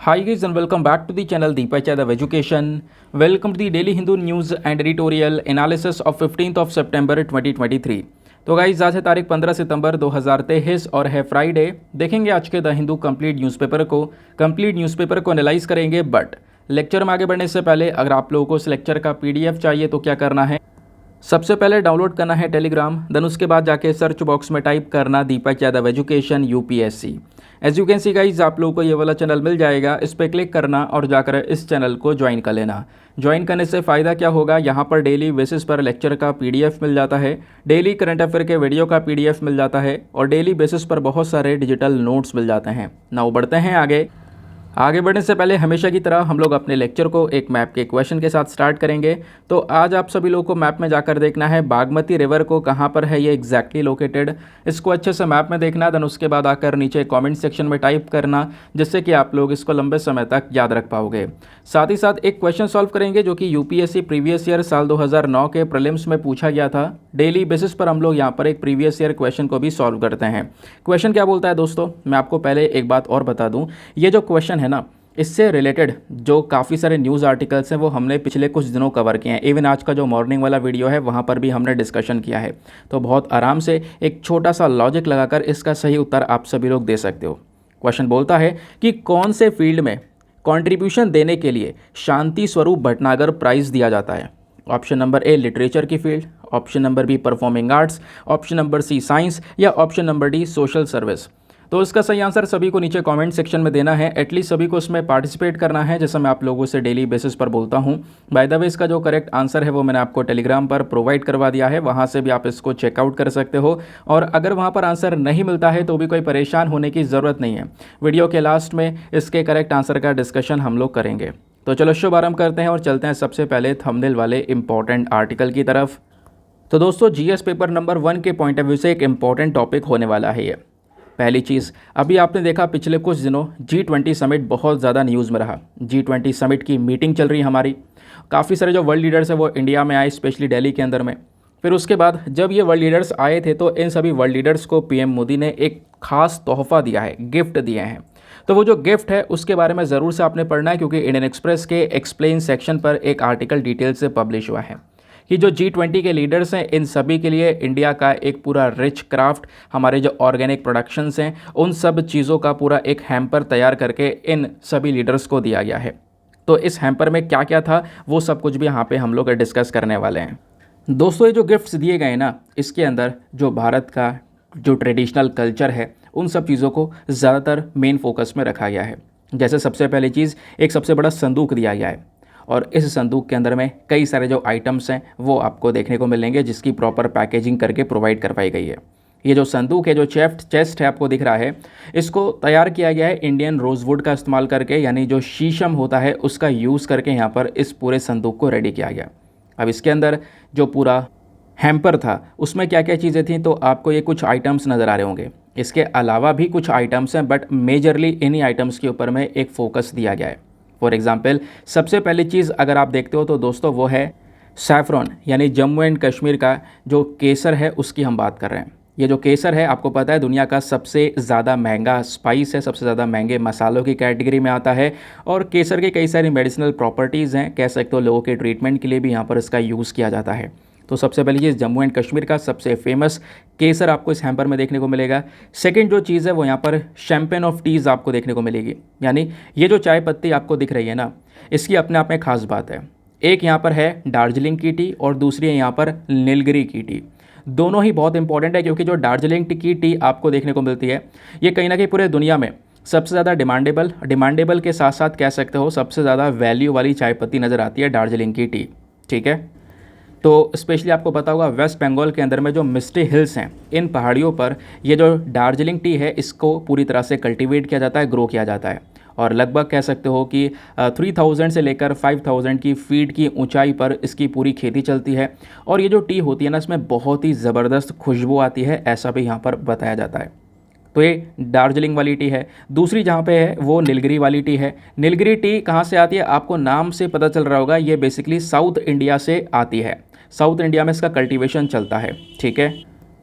Hi guys and welcome back to the channel Deepak Yadav Education. Welcome to the Daily Hindu News and Editorial Analysis of 15th of September 2023. तो guys आज है तारीख 15 सितंबर 2023 और है Friday. देखेंगे आज के द हिंदू कंप्लीट न्यूज़पेपर को एनालाइज करेंगे। बट लेक्चर में आगे बढ़ने से पहले अगर आप लोगों को इस लेक्चर का पीडीएफ चाहिए तो क्या करना है, सबसे पहले डाउनलोड करना है टेलीग्राम, देन उसके बाद जाके सर्च बॉक्स में टाइप करना Deepak Yadav education UPSC. As you can see guys आप लोगों को ये वाला चैनल मिल जाएगा, इस पर क्लिक करना और जाकर इस चैनल को ज्वाइन कर लेना। ज्वाइन करने से फ़ायदा क्या होगा, यहाँ पर डेली बेसिस पर लेक्चर का पीडीएफ मिल जाता है, डेली करंट अफेयर के वीडियो का पीडीएफ मिल जाता है और डेली बेसिस पर बहुत सारे डिजिटल नोट्स मिल जाते हैं। नाउ बढ़ते हैं आगे बढ़ने से पहले हमेशा की तरह हम लोग अपने लेक्चर को एक मैप के क्वेश्चन के साथ स्टार्ट करेंगे। तो आज आप सभी लोगों को मैप में जाकर देखना है बागमती रिवर को कहाँ पर है ये एग्जैक्टली लोकेटेड। इसको अच्छे से मैप में देखना, देन उसके बाद आकर नीचे कमेंट सेक्शन में टाइप करना, जिससे कि आप लोग इसको लंबे समय तक याद रख पाओगे। साथ ही साथ एक क्वेश्चन सॉल्व करेंगे जो कि यूपीएससी प्रीवियस ईयर साल 2009 के प्रीलिम्स में पूछा गया था। डेली बेसिस पर हम लोग यहाँ पर एक प्रीवियस ईयर क्वेश्चन को भी सॉल्व करते हैं। क्वेश्चन क्या बोलता है दोस्तों, मैं आपको पहले एक बात और बता दूँ, ये जो क्वेश्चन है ना, इससे रिलेटेड जो काफ़ी सारे न्यूज़ आर्टिकल्स हैं वो हमने पिछले कुछ दिनों कवर किए हैं। इवन आज का जो मॉर्निंग वाला वीडियो है वहाँ पर भी हमने डिस्कशन किया है। तो बहुत आराम से एक छोटा सा लॉजिक लगाकर इसका सही उत्तर आप सभी लोग दे सकते हो। क्वेश्चन बोलता है कि कौन से फील्ड में कंट्रीब्यूशन देने के लिए शांति स्वरूप भटनागर प्राइज़ दिया जाता है। ऑप्शन नंबर ए लिटरेचर की field, option number B performing arts, option number C science या option number D social service. तो इसका सही आंसर सभी को नीचे कमेंट सेक्शन में देना है। एटलीस्ट सभी को इसमें पार्टिसिपेट करना है, जैसा मैं आप लोगों से डेली बेसिस पर बोलता हूँ। बाय द वे इसका जो करेक्ट आंसर है वो मैंने आपको टेलीग्राम पर प्रोवाइड करवा दिया है, वहाँ से भी आप इसको चेकआउट कर सकते हो। और अगर वहाँ पर आंसर नहीं मिलता है तो भी कोई परेशान होने की ज़रूरत नहीं है। वीडियो के लास्ट में इसके करेक्ट आंसर का डिस्कशन हम लोग करेंगे। तो चलो शुभारंभ करते हैं और चलते हैं सबसे पहले थंबनेल वाले इंपॉर्टेंट आर्टिकल की तरफ। तो दोस्तों जीएस पेपर नंबर 1 के पॉइंट ऑफ व्यू से एक इंपॉर्टेंट टॉपिक होने वाला है ये। पहली चीज़, अभी आपने देखा पिछले कुछ दिनों G20 समिट बहुत ज़्यादा न्यूज़ में रहा। G20 समिट की मीटिंग चल रही है हमारी, काफ़ी सारे जो वर्ल्ड लीडर्स हैं वो इंडिया में आए, स्पेशली दिल्ली के अंदर में। फिर उसके बाद जब ये वर्ल्ड लीडर्स आए थे तो इन सभी वर्ल्ड लीडर्स को पीएम मोदी ने एक खास तोहफा दिया है, गिफ्ट दिए हैं। तो वो जो गिफ्ट है उसके बारे में ज़रूर से आपने पढ़ना है, क्योंकि इंडियन एक्सप्रेस के एक्सप्लेन सेक्शन पर एक आर्टिकल डिटेल से पब्लिश हुआ है कि जो G20 के लीडर्स हैं इन सभी के लिए इंडिया का एक पूरा रिच क्राफ्ट, हमारे जो ऑर्गेनिक प्रोडक्शंस हैं उन सब चीज़ों का पूरा एक हैम्पर तैयार करके इन सभी लीडर्स को दिया गया है। तो इस हैम्पर में क्या क्या था वो सब कुछ भी यहाँ पे हम लोग डिस्कस करने वाले हैं। दोस्तों ये जो गिफ्ट्स दिए गए ना, इसके अंदर जो भारत का जो ट्रेडिशनल कल्चर है उन सब चीज़ों को ज़्यादातर मेन फोकस में रखा गया है। जैसे सबसे पहली चीज़, एक सबसे बड़ा संदूक दिया गया है और इस संदूक के अंदर में कई सारे जो आइटम्स हैं वो आपको देखने को मिलेंगे, जिसकी प्रॉपर पैकेजिंग करके प्रोवाइड करवाई गई है। ये जो संदूक है, जो चेस्ट है आपको दिख रहा है, इसको तैयार किया गया है इंडियन रोजवुड का इस्तेमाल करके, यानी जो शीशम होता है उसका यूज़ करके यहाँ पर इस पूरे संदूक को रेडी किया गया। अब इसके अंदर जो पूरा हैम्पर था उसमें क्या क्या चीज़ें थी, तो आपको ये कुछ आइटम्स नज़र आ रहे होंगे। इसके अलावा भी कुछ आइटम्स हैं, बट मेजरली इन्हीं आइटम्स के ऊपर में एक फोकस दिया गया है। फॉर एग्जाम्पल सबसे पहली चीज़ अगर आप देखते हो तो दोस्तों वो है सैफरॉन, यानी जम्मू एंड कश्मीर का जो केसर है उसकी हम बात कर रहे हैं। ये जो केसर है आपको पता है दुनिया का सबसे ज़्यादा महंगा स्पाइस है, सबसे ज़्यादा महंगे मसालों की कैटेगरी में आता है। और केसर की कई सारी मेडिसिनल प्रॉपर्टीज़ हैं, कह सकते हो लोगों के ट्रीटमेंट के लिए भी यहाँ पर इसका यूज़ किया जाता है। तो सबसे पहली चीज़ जम्मू एंड कश्मीर का सबसे फेमस केसर आपको इस हैम्पर में देखने को मिलेगा। सेकंड जो चीज़ है वो यहाँ पर शैंपेन ऑफ टीज़ आपको देखने को मिलेगी, यानी ये जो चाय पत्ती आपको दिख रही है ना, इसकी अपने आप में खास बात है। एक यहाँ पर है दार्जिलिंग की टी और दूसरी है यहाँ पर नीलगिरी की टी। दोनों ही बहुत इंपॉर्टेंट है, क्योंकि जो दार्जिलिंग की टी आपको देखने को मिलती है ये कहीं ना कहीं पूरे दुनिया में सबसे ज़्यादा डिमांडेबल के साथ साथ कह सकते हो सबसे ज़्यादा वैल्यू वाली चाय पत्ती नज़र आती है दार्जिलिंग की टी। ठीक है, तो स्पेशली आपको पता होगा वेस्ट बंगाल के अंदर में जो मिस्टी हिल्स हैं, इन पहाड़ियों पर ये जो दार्जिलिंग टी है इसको पूरी तरह से कल्टीवेट किया जाता है, ग्रो किया जाता है। और लगभग कह सकते हो कि 3000 से लेकर 5000 की फीट की ऊंचाई पर इसकी पूरी खेती चलती है। और ये जो टी होती है ना, इसमें बहुत ही ज़बरदस्त खुशबू आती है, ऐसा भी यहाँ पर बताया जाता है। तो ये दार्जिलिंग वाली टी है। दूसरी जहाँ पे है वो नीलगिरी वाली टी है। नीलगिरी टी कहाँ से आती है आपको नाम से पता चल रहा होगा, ये बेसिकली साउथ इंडिया से आती है। साउथ इंडिया में इसका कल्टीवेशन चलता है। ठीक है,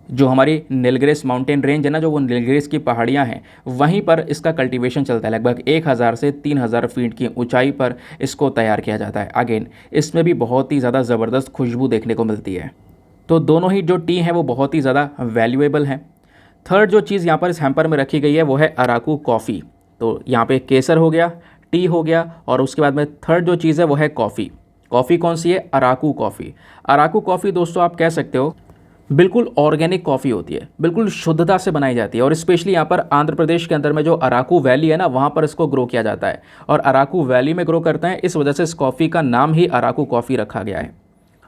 जो हमारी नीलगिरिस माउंटेन रेंज है ना, जो वो नीलगिरिस की पहाड़ियाँ हैं, वहीं पर इसका कल्टीवेशन चलता है। लगभग 1000 से 3000 फीट की ऊंचाई पर इसको तैयार किया जाता है। अगेन इसमें भी बहुत ही ज़्यादा ज़बरदस्त खुशबू देखने को मिलती है। तो दोनों ही जो टी हैं वो बहुत ही ज़्यादा वैल्यूएबल हैं। थर्ड जो चीज़ यहाँ पर इस हैम्पर में रखी गई है वो है अराकू कॉफ़ी। तो यहाँ पे केसर हो गया, टी हो गया, और उसके बाद में थर्ड जो चीज़ है वो है कॉफ़ी। कॉफ़ी कौन सी है? अराकू कॉफ़ी। अराकू कॉफ़ी दोस्तों आप कह सकते हो बिल्कुल ऑर्गेनिक कॉफ़ी होती है, बिल्कुल शुद्धता से बनाई जाती है, और स्पेशली यहाँ पर आंध्र प्रदेश के अंदर में जो अराकू वैली है ना, वहाँ पर इसको ग्रो किया जाता है, और अराकू वैली में ग्रो करते हैं, इस वजह से इस कॉफ़ी का नाम ही अराकू कॉफ़ी रखा गया है।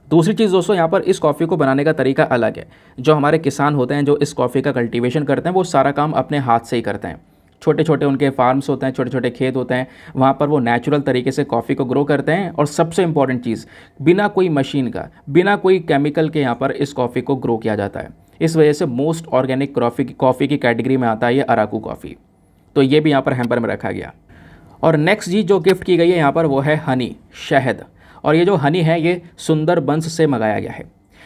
दूसरी चीज़ दोस्तों, यहाँ पर इस कॉफ़ी को बनाने का तरीका अलग है। जो हमारे किसान होते हैं जो इस कॉफ़ी का कल्टीवेशन करते हैं, वो सारा काम अपने हाथ से ही करते हैं। छोटे छोटे उनके फार्म्स होते हैं, छोटे छोटे खेत होते हैं, वहाँ पर वो नेचुरल तरीके से कॉफ़ी को ग्रो करते हैं। और सबसे इंपॉर्टेंट चीज़, बिना कोई मशीन का, बिना कोई केमिकल के यहाँ पर इस कॉफ़ी को ग्रो किया जाता है। इस वजह से मोस्ट ऑर्गेनिक कॉफ़ी की कैटेगरी में आता है ये अराकू कॉफ़ी। तो ये भी यहाँ पर हैम्पर में रखा गया। और नेक्स्ट चीज़ जो गिफ्ट की गई है यहाँ पर वो है हनी, शहद। और ये जो हनी है ये सुंदरबंस से मंगाया गया है।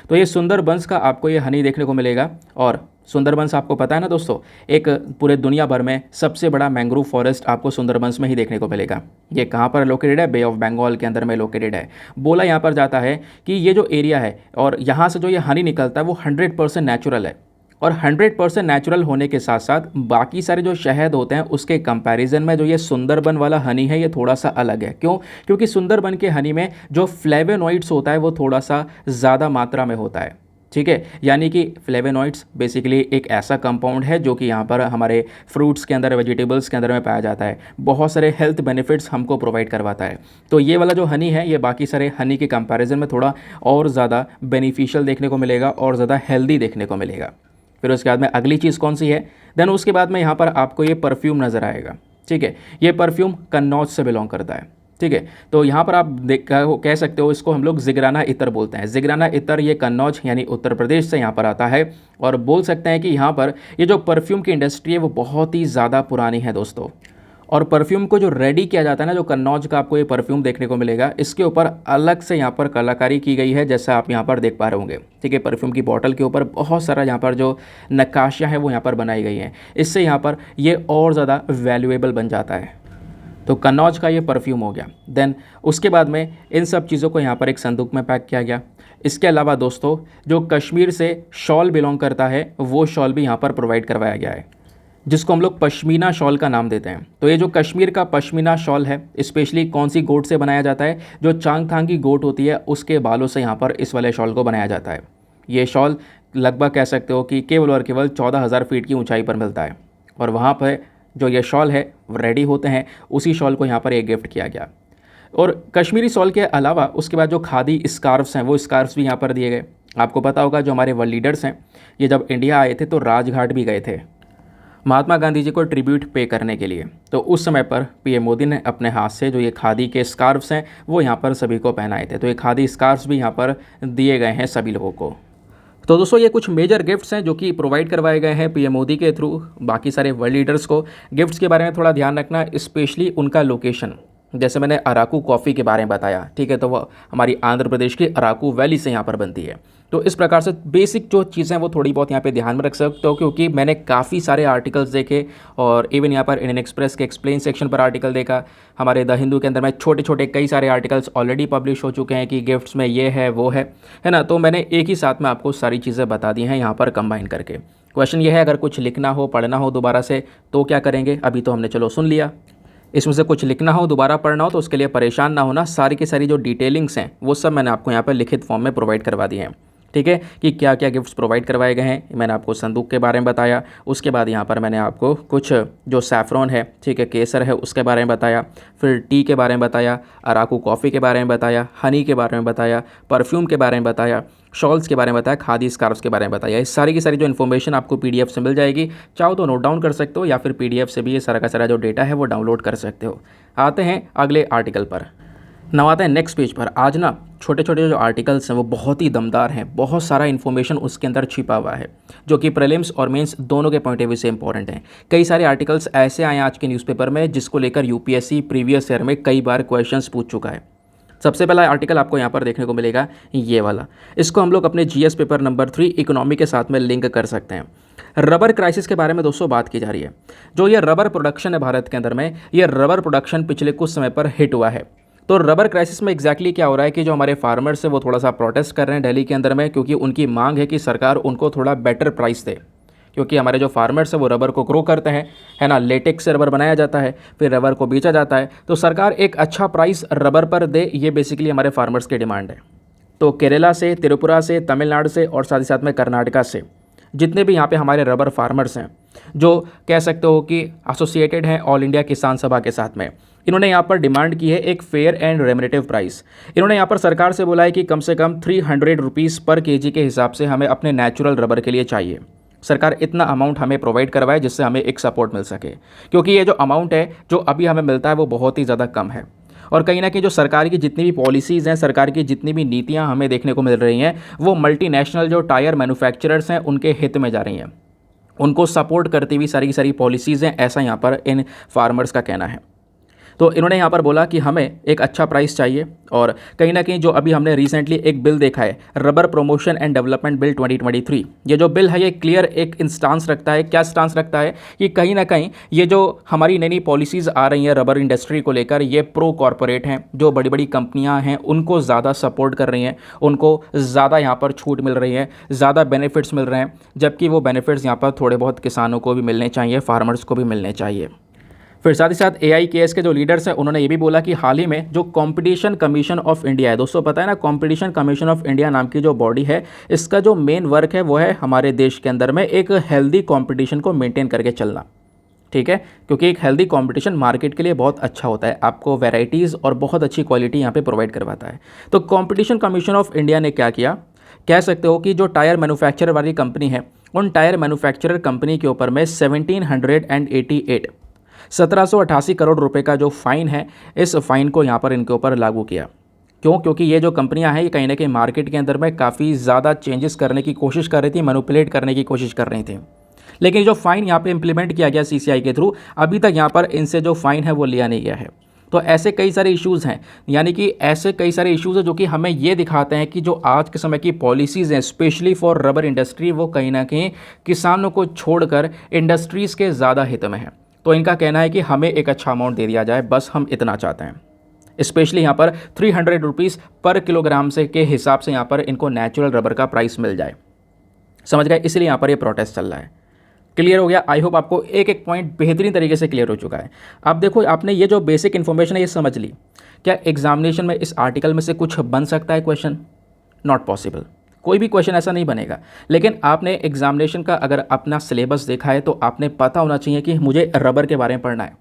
तो ये सुंदरबंस का आपको ये हनी देखने को मिलेगा। और सुंदरबंस आपको पता है ना दोस्तों, एक पूरे दुनिया भर में सबसे बड़ा मैंग्रोव फॉरेस्ट आपको सुंदरबंस में ही देखने को मिलेगा। ये कहाँ पर लोकेटेड है? बे ऑफ बंगाल के अंदर में लोकेटेड है। बोला यहाँ पर जाता है कि ये जो एरिया है और यहाँ से जो ये हनी निकलता है वो 100% नेचुरल है। और 100% नेचुरल होने के साथ साथ बाकी सारे जो शहद होते हैं उसके कंपैरिजन में जो ये सुंदरबन वाला हनी है ये थोड़ा सा अलग है। क्यों? क्योंकि सुंदरबन के हनी में जो फ्लेवोनॉइड्स होता है वो थोड़ा सा ज़्यादा मात्रा में होता है। ठीक है, यानी कि फ्लेवोनॉइड्स बेसिकली एक ऐसा कंपाउंड है जो कि यहाँ पर हमारे फ्रूट्स के अंदर, वेजिटेबल्स के अंदर में पाया जाता है, बहुत सारे हेल्थ बेनिफिट्स हमको प्रोवाइड करवाता है। तो ये वाला जो हनी है ये बाकी सारे हनी के कंपैरिजन में थोड़ा और ज़्यादा बेनिफिशियल देखने को मिलेगा और ज़्यादा हेल्दी देखने को मिलेगा। फिर उसके बाद में अगली चीज़ कौन सी है? देन उसके बाद में यहाँ पर आपको ये परफ्यूम नज़र आएगा। ठीक है, ये परफ्यूम कन्नौज से बिलोंग करता है। ठीक है, तो यहाँ पर आप कह सकते हो इसको हम लोग जिगराना इतर बोलते हैं। जिगराना इतर ये कन्नौज यानी उत्तर प्रदेश से यहाँ पर आता है। और बोल सकते हैं कि यहाँ पर ये जो परफ्यूम की इंडस्ट्री है वो बहुत ही ज़्यादा पुरानी है दोस्तों। और परफ्यूम को जो रेडी किया जाता है ना, जो कन्नौज का आपको ये परफ्यूम देखने को मिलेगा, इसके ऊपर अलग से यहाँ पर कलाकारी की गई है, जैसा आप यहाँ पर देख पा रहे होंगे। ठीक है, परफ्यूम की बॉटल के ऊपर बहुत सारा यहाँ पर जो नक्काशियाँ हैं वो यहाँ पर बनाई गई हैं। इससे यहाँ पर ये और ज़्यादा वैल्यूएबल बन जाता है। तो कन्नौज का ये परफ्यूम हो गया। देन उसके बाद में इन सब चीज़ों को यहाँ पर एक संदूक में पैक किया गया। इसके अलावा दोस्तों जो कश्मीर से शॉल बिलोंग करता है वो शॉल भी यहाँ पर प्रोवाइड करवाया गया है, जिसको हम लोग पश्मीना शॉल का नाम देते हैं। तो ये जो कश्मीर का पश्मीना शॉल है स्पेशली कौन सी गोट से बनाया जाता है? जो चांगथांग की गोट होती है उसके बालों से यहाँ पर इस वाले शॉल को बनाया जाता है। ये शॉल लगभग कह सकते हो कि केवल और केवल 14,000 फीट की ऊंचाई पर मिलता है। और वहाँ पर जो ये शॉल है रेडी होते हैं, उसी शॉल को यहाँ पर एक गिफ्ट किया गया। और कश्मीरी शॉल के अलावा उसके बाद जो खादी स्कार्फ्स हैं वो स्कार्फ्स भी यहाँ पर दिए गए। आपको पता होगा जो हमारे वर्ल्ड लीडर्स हैं ये जब इंडिया आए थे तो राजघाट भी गए थे महात्मा गांधी जी को ट्रिब्यूट पे करने के लिए। तो उस समय पर पीएम मोदी ने अपने हाथ से जो ये खादी के स्कार्फ्स हैं वो यहाँ पर सभी को पहनाए थे। तो ये खादी स्कार्फ्स भी यहाँ पर दिए गए हैं सभी लोगों को। तो दोस्तों ये कुछ मेजर गिफ्ट्स हैं जो कि प्रोवाइड करवाए गए हैं पीएम मोदी के थ्रू बाकी सारे वर्ल्ड लीडर्स को। गिफ्ट्स के बारे में थोड़ा ध्यान रखना, स्पेशली उनका लोकेशन। जैसे मैंने अराकू कॉफ़ी के बारे में बताया, ठीक है, तो वो हमारी आंध्र प्रदेश की अराकू वैली से यहाँ पर बनती है। तो इस प्रकार से बेसिक जो चीज़ें हैं वो थोड़ी बहुत यहाँ पे ध्यान में रख सकते हो, क्योंकि मैंने काफ़ी सारे आर्टिकल्स देखे और इवन यहाँ पर इंडियन एक्सप्रेस के एक्सप्लेन सेक्शन पर आर्टिकल देखा। हमारे द हिंदू के अंदर में छोटे छोटे कई सारे आर्टिकल्स ऑलरेडी पब्लिश हो चुके हैं कि गिफ्ट्स में ये है वो है ना। तो मैंने एक ही साथ में आपको सारी चीज़ें बता दी हैं यहाँ पर कंबाइन करके। क्वेश्चन ये है, अगर कुछ लिखना हो पढ़ना हो दोबारा से तो क्या करेंगे? अभी तो हमने चलो सुन लिया। इसमें से कुछ लिखना हो दोबारा पढ़ना हो तो उसके लिए परेशान ना होना, सारी की सारी जो डिटेलिंग्स हैं वो सब मैंने आपको यहाँ पर लिखित फॉर्म में प्रोवाइड करवा दी हैं। ठीक है, कि क्या क्या गिफ्ट्स प्रोवाइड करवाए गए हैं। मैंने आपको संदूक के बारे में बताया, उसके बाद यहाँ पर मैंने आपको कुछ जो सैफ़रॉन है, ठीक है, केसर है, उसके बारे में बताया, फिर टी के बारे में बताया, अराकू कॉफ़ी के बारे में बताया, हनी के बारे में बताया, परफ्यूम के बारे में बताया, शॉल्स के बारे में बताया, खादी स्कार्फ्स के बारे में बताया। इस सारी की सारी जो इन्फॉर्मेशन आपको पीडीएफ से मिल जाएगी। चाहो तो नोट डाउन कर सकते हो या फिर पीडीएफ से भी ये सारा का सारा जो डेटा है वो डाउनलोड कर सकते हो। आते हैं अगले आर्टिकल पर। नौ आते हैं नेक्स्ट पेज पर। आज ना छोटे छोटे जो आर्टिकल्स हैं वो बहुत ही दमदार हैं, बहुत सारा इन्फॉर्मेशन उसके अंदर छिपा हुआ है जो कि प्रीलिम्स और मेंस दोनों के पॉइंट ऑफ व्यू से इंपॉर्टेंट हैं। कई सारे आर्टिकल्स ऐसे आए आज के न्यूज़पेपर में जिसको लेकर यूपीएससी प्रीवियस ईयर में कई बार क्वेश्चंस पूछ चुका है। सबसे पहला आर्टिकल आपको यहाँ पर देखने को मिलेगा ये वाला। इसको हम लोग अपने जीएस पेपर नंबर 3 इकोनॉमी के साथ में लिंक कर सकते हैं। रबर क्राइसिस के बारे में दोस्तों बात की जा रही है। जो ये रबर प्रोडक्शन है भारत के अंदर में, ये रबर प्रोडक्शन पिछले कुछ समय पर हिट हुआ है। तो रबर क्राइसिस में एग्जैक्टली क्या हो रहा है कि जो हमारे फार्मर्स हैं वो थोड़ा सा प्रोटेस्ट कर रहे हैं दिल्ली के अंदर में, क्योंकि उनकी मांग है कि सरकार उनको थोड़ा बेटर प्राइस दे। क्योंकि हमारे जो फार्मर्स हैं वो रबर को ग्रो करते हैं, है ना, लेटेक्स से रबर बनाया जाता है, फिर रबर को बेचा जाता है, तो सरकार एक अच्छा प्राइस रबर पर दे, ये बेसिकली हमारे फार्मर्स की डिमांड है। तो केरला से, त्रिपुरा से, तमिलनाडु से और साथ ही साथ में कर्नाटका से जितने भी यहाँ पे हमारे रबर फार्मर्स हैं, जो कह सकते हो कि एसोसिएटेड हैं ऑल इंडिया किसान सभा के साथ में, इन्होंने यहाँ पर डिमांड की है एक फेयर एंड रेम्युनरेटिव प्राइस। इन्होंने यहाँ पर सरकार से बोला है कि कम से कम 300 रुपीज़ पर केजी के हिसाब से हमें अपने नेचुरल रबर के लिए चाहिए। सरकार इतना अमाउंट हमें प्रोवाइड करवाए जिससे हमें एक सपोर्ट मिल सके, क्योंकि ये जो अमाउंट है जो अभी हमें मिलता है वो बहुत ही ज़्यादा कम है। और कहीं ना कहीं जो सरकार की जितनी भी पॉलिसीज़ हैं, सरकार की जितनी भी नीतियां हमें देखने को मिल रही हैं, वो मल्टीनेशनल जो टायर मैन्युफैक्चरर्स हैं उनके हित में जा रही हैं, उनको सपोर्ट करती हुई सारी की सारी पॉलिसीज़ हैं, ऐसा यहाँ पर इन फार्मर्स का कहना है। तो इन्होंने यहाँ पर बोला कि हमें एक अच्छा प्राइस चाहिए। और कहीं ना कहीं जो अभी हमने रिसेंटली एक बिल देखा है, rubber promotion and development bill 2023, ये जो बिल है ये क्लियर एक स्टांस रखता है। क्या स्टांस रखता है कि कहीं ना कहीं ये जो हमारी नई नई पॉलिसीज़ आ रही हैं रबर इंडस्ट्री को लेकर, ये प्रो कॉरपोरेट हैं, जो बड़ी बड़ी कंपनियां हैं उनको ज़्यादा सपोर्ट कर रही हैं, उनको ज़्यादा यहाँ पर छूट मिल रही है, ज़्यादा बेनिफिट्स मिल रहे हैं, जबकि वो बेनिफिट्स यहाँ पर थोड़े बहुत किसानों को भी मिलने चाहिए, फार्मर्स को भी मिलने चाहिए। फिर साथ ही साथ AIKS के जो लीडर्स हैं उन्होंने ये भी बोला कि हाल ही में जो कंपटीशन कमीशन ऑफ इंडिया है, दोस्तों पता है ना, कंपटीशन कमीशन ऑफ इंडिया नाम की जो बॉडी है, इसका जो मेन वर्क है वो है हमारे देश के अंदर में एक हेल्दी कंपटीशन को मेंटेन करके चलना। ठीक है, क्योंकि एक हेल्दी कंपटीशन मार्केट के लिए बहुत अच्छा होता है, आपको वैरायटीज़ और बहुत अच्छी क्वालिटी यहाँ पे प्रोवाइड करवाता है। तो कंपटीशन कमीशन ऑफ इंडिया ने क्या किया, कह सकते हो कि जो टायर मैन्युफैक्चरर वाली कंपनी है, उन टायर मैन्युफैक्चरर कंपनी के ऊपर में 1788 करोड़ रुपए का जो फ़ाइन है, इस फ़ाइन को यहाँ पर इनके ऊपर लागू किया। क्यों? क्योंकि ये जो कंपनियां हैं ये कहीं ना कहीं मार्केट के अंदर में काफ़ी ज़्यादा चेंजेस करने की कोशिश कर रही थी, मैनिपुलेट करने की कोशिश कर रही थी। लेकिन जो फ़ाइन यहाँ पे इंप्लीमेंट किया गया CCI के थ्रू, अभी तक यहाँ पर इनसे जो फ़ाइन है वो लिया नहीं गया है। तो ऐसे कई सारे इश्यूज़ हैं, यानी कि ऐसे कई सारे इश्यूज़ हैं जो कि हमें ये दिखाते हैं कि जो आज के समय की पॉलिसीज़ हैं स्पेशली फॉर रबर इंडस्ट्री, वो कहीं ना कहीं किसानों को छोड़कर इंडस्ट्रीज़ के ज़्यादा हित में है। तो इनका कहना है कि हमें एक अच्छा अमाउंट दे दिया जाए, बस हम इतना चाहते हैं। स्पेशली यहाँ पर 300 रुपीज़ पर किलोग्राम से के हिसाब से यहाँ पर इनको नेचुरल रबर का प्राइस मिल जाए। समझ गए? इसलिए यहाँ पर ये प्रोटेस्ट चल रहा है। क्लियर हो गया? आई होप आपको एक एक पॉइंट बेहतरीन तरीके से क्लियर हो चुका है। अब देखो, आपने ये जो बेसिक इन्फॉर्मेशन है ये समझ ली। क्या एग्जामिनेशन में इस आर्टिकल में से कुछ बन सकता है क्वेश्चन? नॉट पॉसिबल, कोई भी क्वेश्चन ऐसा नहीं बनेगा। लेकिन आपने एग्जामिनेशन का अगर अपना सिलेबस देखा है तो आपने पता होना चाहिए कि मुझे रबर के बारे में पढ़ना है।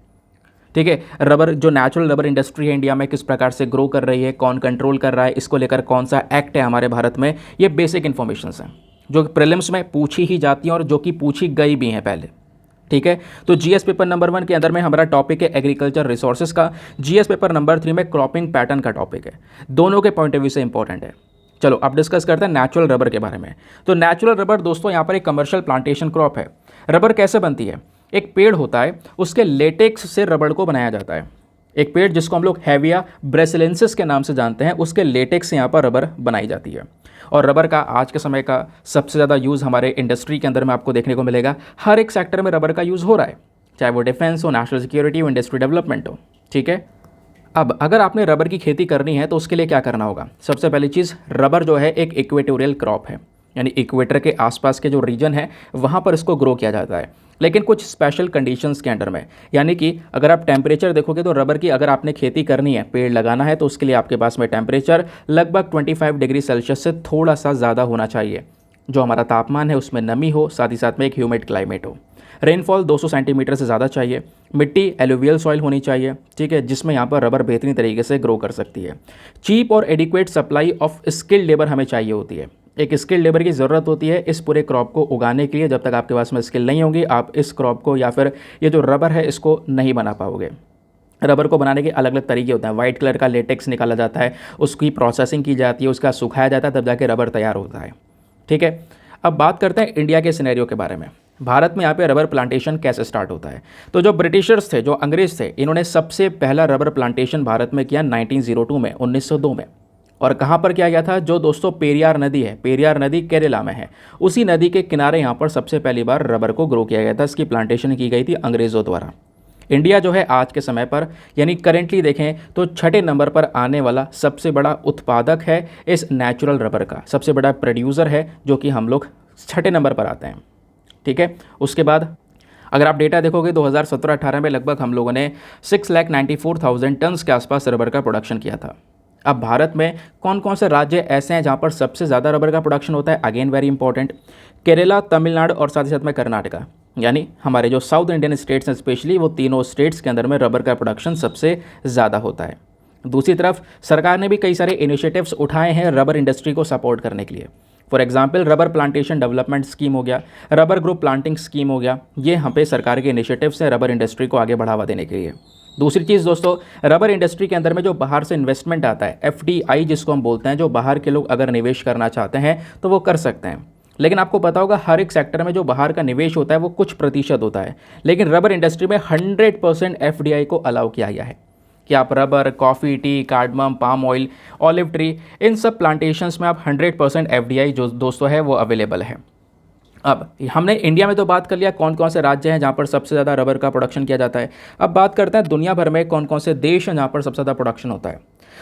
ठीक है, रबर जो नेचुरल रबर इंडस्ट्री है इंडिया में किस प्रकार से ग्रो कर रही है, कौन कंट्रोल कर रहा है, इसको लेकर कौन सा एक्ट है हमारे भारत में, ये बेसिक इन्फॉर्मेशन हैं जो प्रीलिम्स में पूछी ही जाती हैं और जो कि पूछी गई भी हैं पहले। ठीक है, तो जीएस पेपर नंबर 1 के अंदर में हमारा टॉपिक है एग्रीकल्चर रिसोर्सेज का, जीएस पेपर नंबर 3 में क्रॉपिंग पैटर्न का टॉपिक है। दोनों के पॉइंट ऑफ व्यू से इंपॉर्टेंट है। चलो अब डिस्कस करते हैं नेचुरल रबर के बारे में। तो नेचुरल रबर दोस्तों यहाँ पर एक कमर्शियल प्लांटेशन क्रॉप है। रबर कैसे बनती है? एक पेड़ होता है, उसके लेटेक्स से रबर को बनाया जाता है। एक पेड़ जिसको हम लोग हेविया ब्रेसिलेंसिस के नाम से जानते हैं, उसके लेटेक्स से यहाँ पर रबर बनाई जाती है। और रबर का आज के समय का सबसे ज़्यादा यूज़ हमारे इंडस्ट्री के अंदर में आपको देखने को मिलेगा। हर एक सेक्टर में रबर का यूज़ हो रहा है, चाहे वो डिफेंस हो, नेशनल सिक्योरिटी हो, इंडस्ट्री डेवलपमेंट हो। ठीक है, अब अगर आपने रबर की खेती करनी है तो उसके लिए क्या करना होगा? सबसे पहली चीज़, रबर जो है एक इक्वेटोरियल क्रॉप है, यानी इक्वेटर के आसपास के जो रीजन है वहाँ पर इसको ग्रो किया जाता है, लेकिन कुछ स्पेशल कंडीशंस के अंडर में। यानी कि अगर आप टेम्परेचर देखोगे तो रबर की अगर आपने खेती करनी है, पेड़ लगाना है, तो उसके लिए आपके पास में टेम्परेचर लगभग 25 डिग्री सेल्सियस से थोड़ा सा ज़्यादा होना चाहिए। जो हमारा तापमान है उसमें नमी हो, साथ ही साथ में एक ह्यूमिड क्लाइमेट हो। रेनफॉल 200 सेंटीमीटर से ज़्यादा चाहिए। मिट्टी एलुवियल सॉइल होनी चाहिए, ठीक है, जिसमें यहाँ पर रबर बेहतरीन तरीके से ग्रो कर सकती है। चीप और adequate supply of skilled labour हमें चाहिए होती है। एक स्किल्ड लेबर की ज़रूरत होती है इस पूरे क्रॉप को उगाने के लिए। जब तक आपके पास में स्किल नहीं होगी, आप इस क्रॉप को या फिर ये जो रबर है इसको नहीं बना पाओगे। रबर को बनाने के अलग अलग तरीके होते हैं। वाइट कलर का लेटेक्स निकाला जाता है, उसकी प्रोसेसिंग की जाती है, उसका सुखाया जाता है, तब जाके रबर तैयार होता है। ठीक है, अब बात करते हैं इंडिया के सिनेरियो के बारे में। भारत में यहाँ पे रबर प्लांटेशन कैसे स्टार्ट होता है। तो जो ब्रिटिशर्स थे, जो अंग्रेज थे, इन्होंने सबसे पहला रबर प्लांटेशन भारत में किया 1902 में, 1902 में। और कहाँ पर किया गया था? जो दोस्तों पेरियार नदी है, पेरियार नदी केरला में है, उसी नदी के किनारे यहाँ पर सबसे पहली बार रबर को ग्रो किया गया था। इसकी प्लांटेशन की गई थी अंग्रेज़ों द्वारा। इंडिया जो है आज के समय पर यानी करेंटली देखें तो छठे नंबर पर आने वाला सबसे बड़ा उत्पादक है इस नेचुरल रबर का, सबसे बड़ा प्रोड्यूसर है, जो कि हम लोग छठे नंबर पर आते हैं। ठीक है, उसके बाद अगर आप डेटा देखोगे 2017-18 में लगभग हम लोगों ने 6,94,000 टन्स के आसपास रबर का प्रोडक्शन किया था। अब भारत में कौन कौन से राज्य ऐसे हैं जहाँ पर सबसे ज़्यादा रबर का प्रोडक्शन होता है? Again very important, Kerala, Tamil Nadu और साथ ही साथ में कर्नाटका, यानी हमारे जो साउथ इंडियन स्टेट्स हैं स्पेशली, वो तीनों स्टेट्स के अंदर में रबर का प्रोडक्शन सबसे ज़्यादा होता है। दूसरी तरफ सरकार ने भी कई सारे इनिशिएटिव्स उठाए हैं रबर इंडस्ट्री को सपोर्ट करने के लिए। For example rubber plantation development scheme हो गया, रबर ग्रुप प्लांटिंग स्कीम हो गया, ये यहाँ पे सरकार के इनिशिएटिव्स हैं रबर इंडस्ट्री को आगे बढ़ावा देने के लिए। दूसरी चीज़ दोस्तों, रबर इंडस्ट्री के अंदर में जो बाहर से इन्वेस्टमेंट आता है, FDI जिसको हम बोलते हैं, जो बाहर के लोग अगर निवेश करना चाहते हैं तो वो कर सकते हैं। लेकिन आपको पता होगा हर एक सेक्टर में जो बाहर का निवेश होता है वो कुछ प्रतिशत होता है, लेकिन रबर इंडस्ट्री में 100% FDI को अलाउ किया गया है कि आप rubber, coffee, tea, cardamom, palm oil, olive tree, इन सब प्लांटेशंस में आप 100% FDI जो दोस्तों है वो अवेलेबल है। अब हमने इंडिया में तो बात कर लिया कौन कौन से राज्य हैं जहाँ पर सबसे ज़्यादा रबर का प्रोडक्शन किया जाता है। अब बात करते हैं दुनिया भर में कौन कौन से देश हैं जहाँ पर सबसे ज़्यादा प्रोडक्शन होता है।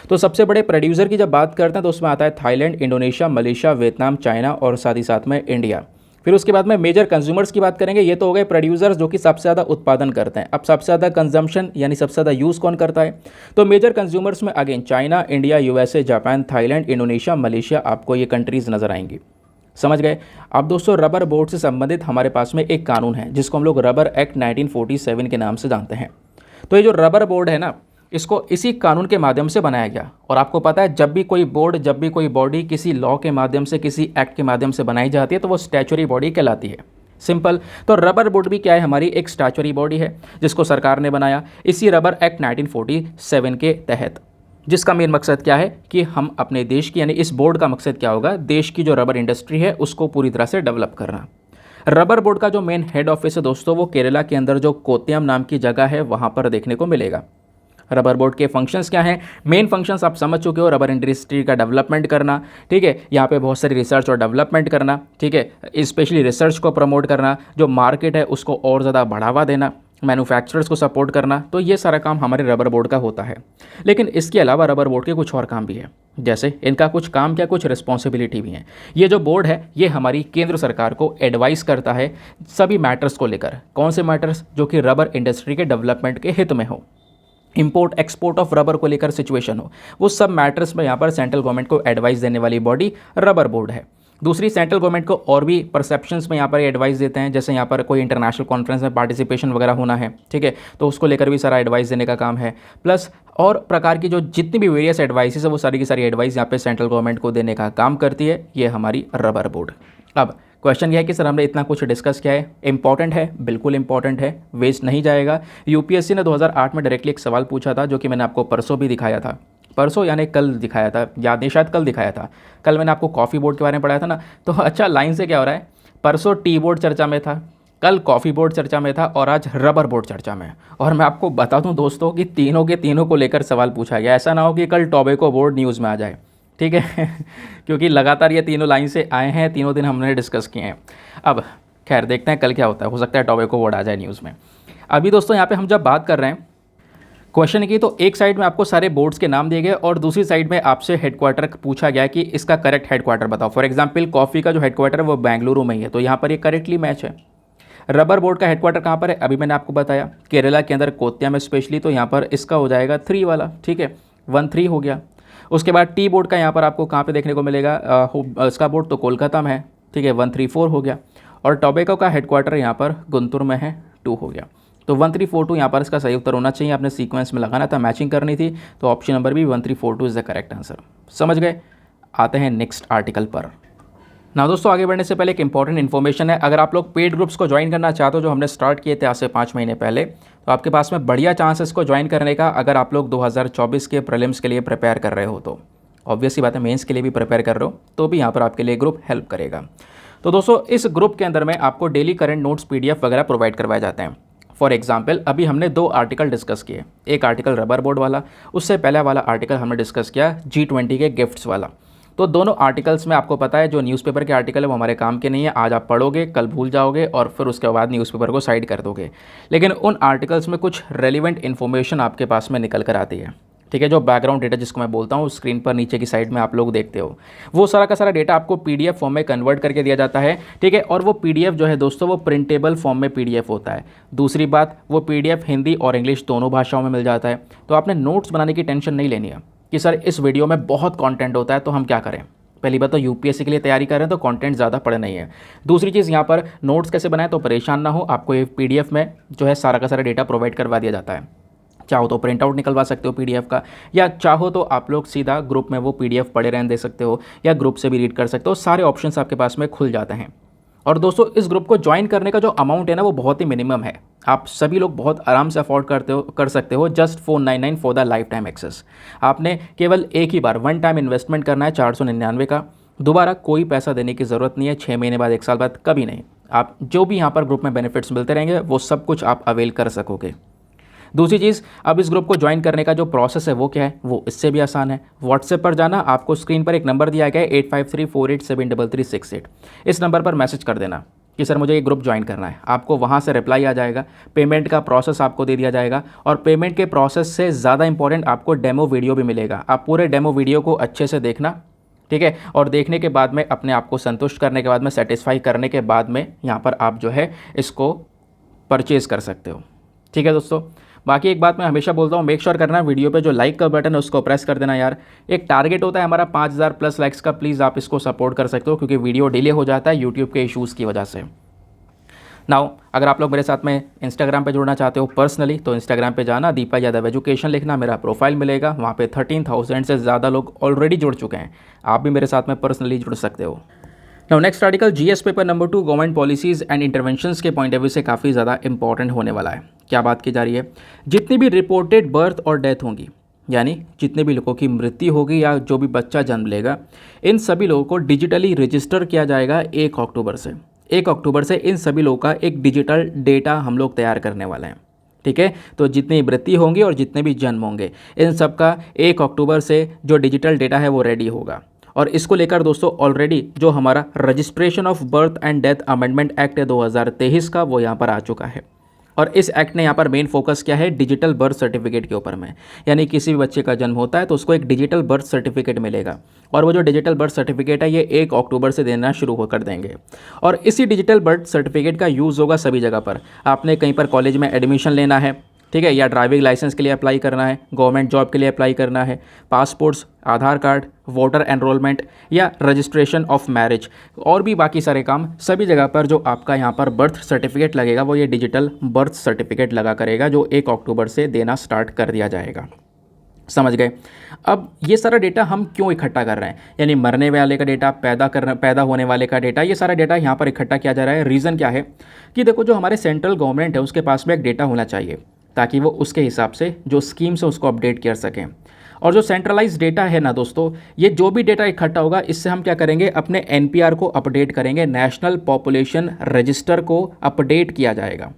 तो सबसे बड़े प्रोड्यूसर की जब बात करते हैं तो उसमें आता है Thailand, Indonesia, Malaysia, Vietnam, China और साथ ही साथ में इंडिया। फिर उसके बाद में मेजर कंज्यूमर्स की बात करेंगे। ये तो हो गए प्रोड्यूसर्स जो कि सबसे ज़्यादा उत्पादन करते हैं। अब सबसे ज़्यादा कंजम्पशन यानी सबसे ज़्यादा यूज़ कौन करता है? तो मेजर कंज्यूमर्स में again China, India, USA, Japan, Thailand, Indonesia, Malaysia, आपको ये कंट्रीज़ नज़र आएंगी। समझ गए? अब दोस्तों रबर बोर्ड से संबंधित हमारे पास में एक कानून है जिसको हम लोग रबर एक्ट 1947 के नाम से जानते हैं। तो ये जो रबर बोर्ड है ना, इसको इसी कानून के माध्यम से बनाया गया। और आपको पता है जब भी कोई बोर्ड, जब भी कोई बॉडी किसी लॉ के माध्यम से, किसी एक्ट के माध्यम से बनाई जाती है तो वो स्टैच्यूटरी बॉडी कहलाती है। सिंपल। तो रबर बोर्ड भी क्या है? हमारी एक स्टैच्यूटरी बॉडी है जिसको सरकार ने बनाया इसी रबर एक्ट 1947 के तहत, जिसका मेन मकसद क्या है कि हम अपने देश की, यानी इस बोर्ड का मकसद क्या होगा, देश की जो रबर इंडस्ट्री है उसको पूरी तरह से डेवलप करना। रबर बोर्ड का जो मेन हेड ऑफिस है दोस्तों वो केरला के अंदर जो कोट्टयम नाम की जगह है वहाँ पर देखने को मिलेगा। रबर बोर्ड के फंक्शंस क्या हैं? मेन फंक्शंस आप समझ चुके हो, रबर इंडस्ट्री का डेवलपमेंट करना, ठीक है, यहाँ पे बहुत सारी रिसर्च और डेवलपमेंट करना, ठीक है, स्पेशली रिसर्च को प्रमोट करना, जो मार्केट है उसको और ज़्यादा बढ़ावा देना, मैन्युफैक्चरर्स को सपोर्ट करना। तो ये सारा काम हमारे रबर बोर्ड का होता है। लेकिन इसके अलावा रबर बोर्ड के कुछ और काम भी है, जैसे इनका कुछ काम क्या, कुछ रिस्पॉन्सिबिलिटी भी है। ये जो बोर्ड है ये हमारी केंद्र सरकार को एडवाइस करता है सभी मैटर्स को लेकर। कौन से मैटर्स? जो कि रबर इंडस्ट्री के डेवलपमेंट के हित में हो, इंपोर्ट एक्सपोर्ट ऑफ रबर को लेकर सिचुएशन हो, वो सब मैटर्स में यहाँ पर सेंट्रल गवर्नमेंट को एडवाइस देने वाली बॉडी रबर बोर्ड है। दूसरी, सेंट्रल गवर्नमेंट को और भी परसेप्शंस में यहाँ पर एडवाइस देते हैं, जैसे यहाँ पर कोई इंटरनेशनल कॉन्फ्रेंस में पार्टिसिपेशन वगैरह होना है, ठीक है, तो उसको लेकर भी सारा एडवाइस देने का काम है। प्लस और प्रकार की जो जितनी भी वेरियस एडवाइसेस है वो सारी की सारी एडवाइस यहाँ पे सेंट्रल गवर्नमेंट को देने का काम करती है ये हमारी रबर बोर्ड। अब क्वेश्चन यह है कि सर हमने इतना कुछ डिस्कस किया है, इंपॉर्टेंट है, बिल्कुल इंपॉर्टेंट है, वेस्ट नहीं जाएगा। यूपीएससी ने 2008 में डायरेक्टली एक सवाल पूछा था जो कि मैंने आपको परसों भी दिखाया था, परसों यानी कल दिखाया था, याद नहीं, शायद कल दिखाया था। कल मैंने आपको कॉफ़ी बोर्ड के बारे में पढ़ाया था ना, तो अच्छा लाइन से क्या हो रहा है, परसों टी बोर्ड चर्चा में था, कल कॉफ़ी बोर्ड चर्चा में था और आज रबर बोर्ड चर्चा में। और मैं आपको बता दूं दोस्तों कि तीनों के तीनों को लेकर सवाल पूछा गया, ऐसा ना हो कि कल टोबैको बोर्ड न्यूज़ में आ जाए, ठीक है क्योंकि लगातार ये तीनों लाइन से आए हैं, तीनों दिन हमने डिस्कस किए हैं। अब खैर देखते हैं कल क्या होता है, हो सकता है टोबैको बोर्ड आ जाए न्यूज़ में। अभी दोस्तों यहाँ पे हम जब बात कर रहे हैं क्वेश्चन की, तो एक साइड में आपको सारे बोर्ड्स के नाम दिए गए और दूसरी साइड में आपसे हेडक्वार्टर पूछा गया कि इसका करेक्ट हेडक्वार्टर बताओ। फॉर एग्जांपल कॉफ़ी का जो हेडक्वार्टर है वो बेंगलुरु में ही है, तो यहाँ पर ये करेक्टली मैच है। रबर बोर्ड का हेडक्वार्टर कहाँ पर है? अभी मैंने आपको बताया केरला के अंदर कोट्टयम में स्पेशली, तो यहाँ पर इसका हो जाएगा 3 वाला, ठीक है, 1-3 हो गया। उसके बाद टी बोर्ड का यहाँ पर आपको कहाँ पे देखने को मिलेगा, इसका बोर्ड तो कोलकाता में है, ठीक है, 1-3-4 हो गया। और टोबैको का हेडक्वार्टर यहाँ पर गुंतुर में है, 2 हो गया। तो 1-3-4-2 यहाँ पर इसका सही उत्तर होना चाहिए, आपने सीक्वेंस में लगाना था, मैचिंग करनी थी, तो ऑप्शन नंबर भी 1-3-4-2 इज़ द करेक्ट आंसर। समझ गए? आते हैं नेक्स्ट आर्टिकल पर। ना दोस्तों आगे बढ़ने से पहले एक इंपॉर्टेंट इन्फॉर्मेशन है, अगर आप लोग पेड ग्रुप्स को ज्वाइन करना चाहते हो जो हमने स्टार्ट किए थे आज से 5 महीने पहले, तो आपके पास में बढ़िया चांसेस को ज्वाइन करने का, अगर आप लोग 2024 के प्रीलिम्स के लिए प्रिपेयर कर रहे हो तो। ऑब्वियसली बात है, मेंस के लिए भी प्रिपेयर कर रहे हो तो भी यहाँ पर आपके लिए ग्रुप हेल्प करेगा। तो दोस्तों इस ग्रुप के अंदर में आपको डेली करंट नोट्स PDF वगैरह प्रोवाइड करवाए जाते हैं। फॉर एग्जाम्पल अभी हमने 2 आर्टिकल डिस्कस किए, एक आर्टिकल रबर बोर्ड वाला, उससे पहले वाला आर्टिकल हमने डिस्कस किया G20 के गिफ्ट्स वाला। तो दोनों आर्टिकल्स में आपको पता है जो न्यूज़पेपर के आर्टिकल है वो हमारे काम के नहीं है, आज आप पढ़ोगे कल भूल जाओगे और फिर उसके बाद न्यूज़पेपर को साइड कर दोगे। लेकिन उन आर्टिकल्स में कुछ रेलिवेंट इन्फॉर्मेशन आपके पास में निकल कर आती है, ठीक है। जो बैकग्राउंड डेटा जिसको मैं बोलता हूँ, स्क्रीन पर नीचे की साइड में आप लोग देखते हो, वो सारा का सारा डेटा आपको PDF फॉर्म में कन्वर्ट करके दिया जाता है, ठीक है। और वो PDF जो है दोस्तों वो प्रिंटेबल फॉर्म में PDF होता है। दूसरी बात, वो PDF हिंदी और इंग्लिश दोनों भाषाओं में मिल जाता है। तो आपने नोट्स बनाने की टेंशन नहीं लेनी है कि सर इस वीडियो में बहुत कंटेंट होता है तो हम क्या करें। पहली बात तो UPSC के लिए तैयारी कर रहे हैं तो कंटेंट ज़्यादा पढ़े नहीं है। दूसरी चीज़, यहाँ पर नोट्स कैसे बनाएं तो परेशान ना हो, आपको ये PDF में जो है सारा का सारा डेटा प्रोवाइड करवा दिया जाता है। चाहो तो प्रिंट आउट निकलवा सकते हो PDF का, या चाहो तो आप लोग सीधा ग्रुप में वो PDF पढ़े रहने दे सकते हो, या ग्रुप से भी रीड कर सकते हो। सारे ऑप्शंस आपके पास में खुल जाते हैं। और दोस्तों इस ग्रुप को ज्वाइन करने का जो अमाउंट है ना वो बहुत ही मिनिमम है, आप सभी लोग बहुत आराम से अफोर्ड कर सकते हो। Just 499 for the lifetime access. आपने केवल एक ही बार वन टाइम इन्वेस्टमेंट करना है 499 का, दोबारा कोई पैसा देने की ज़रूरत नहीं है, 6 महीने बाद 1 साल बाद कभी नहीं। आप जो भी यहाँ पर ग्रुप में बेनिफिट्स मिलते रहेंगे वो सब कुछ आप अवेल कर सकोगे। दूसरी चीज़, अब इस ग्रुप को ज्वाइन करने का जो प्रोसेस है वो क्या है, वो इससे भी आसान है। व्हाट्सएप पर जाना, आपको स्क्रीन पर एक नंबर दिया गया है 8534873368। इस नंबर पर मैसेज कर देना कि सर मुझे ये ग्रुप ज्वाइन करना है। आपको वहाँ से रिप्लाई आ जाएगा, पेमेंट का प्रोसेस आपको दे दिया जाएगा, और पेमेंट के प्रोसेस से ज़्यादा इंपॉर्टेंट आपको डेमो वीडियो भी मिलेगा। आप पूरे डेमो वीडियो को अच्छे से देखना, ठीक है। और देखने के बाद में अपने आप को संतुष्ट करने के बाद में, सेटिस्फाई करने के बाद में यहाँ पर आप जो है इसको परचेज़ कर सकते हो, ठीक है दोस्तों। बाकी एक बात मैं हमेशा बोलता हूँ, मेक श्योर करना वीडियो पे जो लाइक का बटन है उसको प्रेस कर देना यार। एक टारगेट होता है हमारा 5000 प्लस लाइक्स का, प्लीज़ आप इसको सपोर्ट कर सकते हो क्योंकि वीडियो डिले हो जाता है यूट्यूब के इशूज़ की वजह से। नाउ अगर आप लोग मेरे साथ में इंस्टाग्राम पे जुड़ना चाहते हो पर्सनली, तो इंस्टाग्राम पे जाना, दीपा यादव एजुकेशन लिखना, मेरा प्रोफाइल मिलेगा। वहाँ पे 13,000 से ज़्यादा लोग ऑलरेडी जुड़ चुके हैं, आप भी मेरे साथ में पर्सनली जुड़ सकते हो। Now next article GS paper number 2 government policies and interventions के पॉइंट ऑफ व्यू से काफ़ी ज़्यादा इंपॉर्टेंट होने वाला है। क्या बात की जा रही है, जितनी भी रिपोर्टेड बर्थ और डेथ होंगी, यानी जितने भी लोगों की मृत्यु होगी या जो भी बच्चा जन्म लेगा, इन सभी लोगों को डिजिटली रजिस्टर किया जाएगा 1 अक्टूबर से। 1 अक्टूबर से इन सभी लोगों का एक डिजिटल डेटा हम लोग तैयार करने वाले हैं, ठीक है। तो जितनी मृत्यु होंगी और जितने भी जन्म होंगे, इन सब का 1 अक्टूबर से जो डिजिटल डेटा है वो रेडी होगा। और इसको लेकर दोस्तों ऑलरेडी जो हमारा registration of birth and death amendment act है 2023 का, वो यहाँ पर आ चुका है। और इस एक्ट ने यहाँ पर मेन फोकस किया है डिजिटल बर्थ सर्टिफिकेट के ऊपर में, यानी किसी भी बच्चे का जन्म होता है तो उसको एक डिजिटल बर्थ सर्टिफिकेट मिलेगा, और वो जो डिजिटल बर्थ सर्टिफिकेट है ये 1 अक्टूबर से देना शुरू हो कर देंगे। और इसी डिजिटल बर्थ सर्टिफिकेट का यूज़ होगा सभी जगह पर। आपने कहीं पर कॉलेज में एडमिशन लेना है, ठीक है, या ड्राइविंग लाइसेंस के लिए अप्लाई करना है, गवर्नमेंट जॉब के लिए अप्लाई करना है, पासपोर्ट्स, आधार कार्ड, वोटर एनरोलमेंट या रजिस्ट्रेशन ऑफ मैरिज, और भी बाकी सारे काम, सभी जगह पर जो आपका यहाँ पर बर्थ सर्टिफिकेट लगेगा वो ये डिजिटल बर्थ सर्टिफिकेट लगा करेगा, जो 1 अक्टूबर से देना स्टार्ट कर दिया जाएगा। समझ गए। अब ये सारा डेटा हम क्यों इकट्ठा कर रहे हैं, यानी मरने वाले का डेटा, पैदा होने वाले का डेटा, ये सारा डेटा यहाँ पर इकट्ठा किया जा रहा है। रीज़न क्या है कि देखो जो हमारे सेंट्रल गवर्नमेंट है उसके पास में एक डेटा होना चाहिए ताकि वो उसके हिसाब से जो स्कीम्स है उसको अपडेट कर सकें। और जो सेंट्रलाइज डेटा है ना दोस्तों, ये जो भी डेटा इकट्ठा होगा इससे हम क्या करेंगे, अपने NPR को अपडेट करेंगे, नेशनल पॉपुलेशन रजिस्टर को अपडेट किया जाएगा,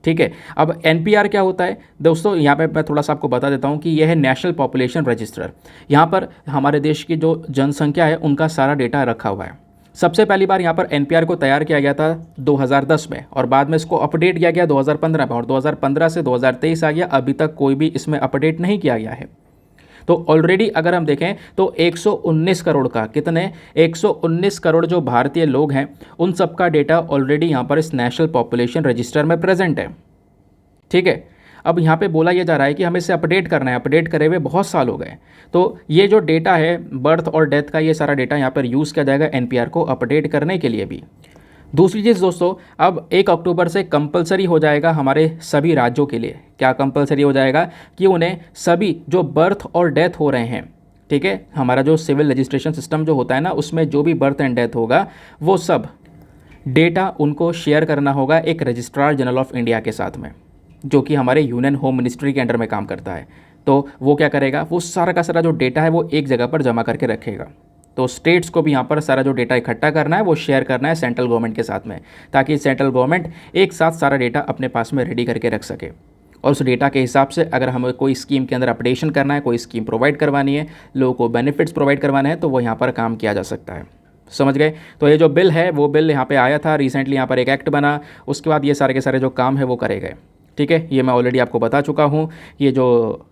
ठीक है। अब NPR क्या होता है दोस्तों, यहाँ पे मैं थोड़ा सा आपको बता देता हूँ कि यह है नेशनल पॉपुलेशन रजिस्टर। यहाँ पर हमारे देश की जो जनसंख्या है उनका सारा डेटा रखा हुआ है। सबसे पहली बार यहाँ पर NPR को तैयार किया गया था 2010 में, और बाद में इसको अपडेट किया गया 2015 में, और 2015 से 2023 आ गया। अभी तक कोई भी इसमें अपडेट नहीं किया गया है। तो ऑलरेडी अगर हम देखें तो 119 करोड़ का, कितने, 119 करोड़ जो भारतीय लोग हैं उन सब का डेटा ऑलरेडी यहाँ पर इस नेशनल पॉपुलेशन रजिस्टर में प्रेजेंट है, ठीक है। अब यहाँ पे बोला यह जा रहा है कि हमें इसे अपडेट करना है, अपडेट करे हुए बहुत साल हो गए। तो ये जो डेटा है बर्थ और डेथ का, ये सारा डेटा यहाँ पर यूज़ किया जाएगा NPR को अपडेट करने के लिए भी। दूसरी चीज़ दोस्तों, अब 1 अक्टूबर से कंपलसरी हो जाएगा हमारे सभी राज्यों के लिए। क्या कंपलसरी हो जाएगा कि उन्हें सभी जो बर्थ और डेथ हो रहे हैं, ठीक है, हमारा जो सिविल रजिस्ट्रेशन सिस्टम जो होता है ना, उसमें जो भी बर्थ एंड डेथ होगा वो सब डेटा उनको शेयर करना होगा एक रजिस्ट्रार जनरल ऑफ इंडिया के साथ में, जो कि हमारे यूनियन होम मिनिस्ट्री के अंडर में काम करता है। तो वो क्या करेगा, वो सारा का सारा जो डेटा है वो एक जगह पर जमा करके रखेगा, तो स्टेट्स को भी यहाँ पर सारा जो डेटा इकट्ठा करना है वो शेयर करना है सेंट्रल गवर्नमेंट के साथ में, ताकि सेंट्रल गवर्नमेंट एक साथ सारा डेटा अपने पास में रेडी करके रख सके। और उस डेटा के हिसाब से अगर हमें कोई स्कीम के अंदर अपडेशन करना है, कोई स्कीम प्रोवाइड करवानी है, लोगों को बेनिफिट्स प्रोवाइड करवाना है, तो वो यहाँ पर काम किया जा सकता है। समझ गए? तो ये जो बिल है वो बिल यहाँ पे आया था रिसेंटली, यहाँ पर एक एक्ट बना, उसके बाद ये सारे के सारे जो काम है वो करे गए। ठीक है, ये मैं ऑलरेडी आपको बता चुका हूँ। ये जो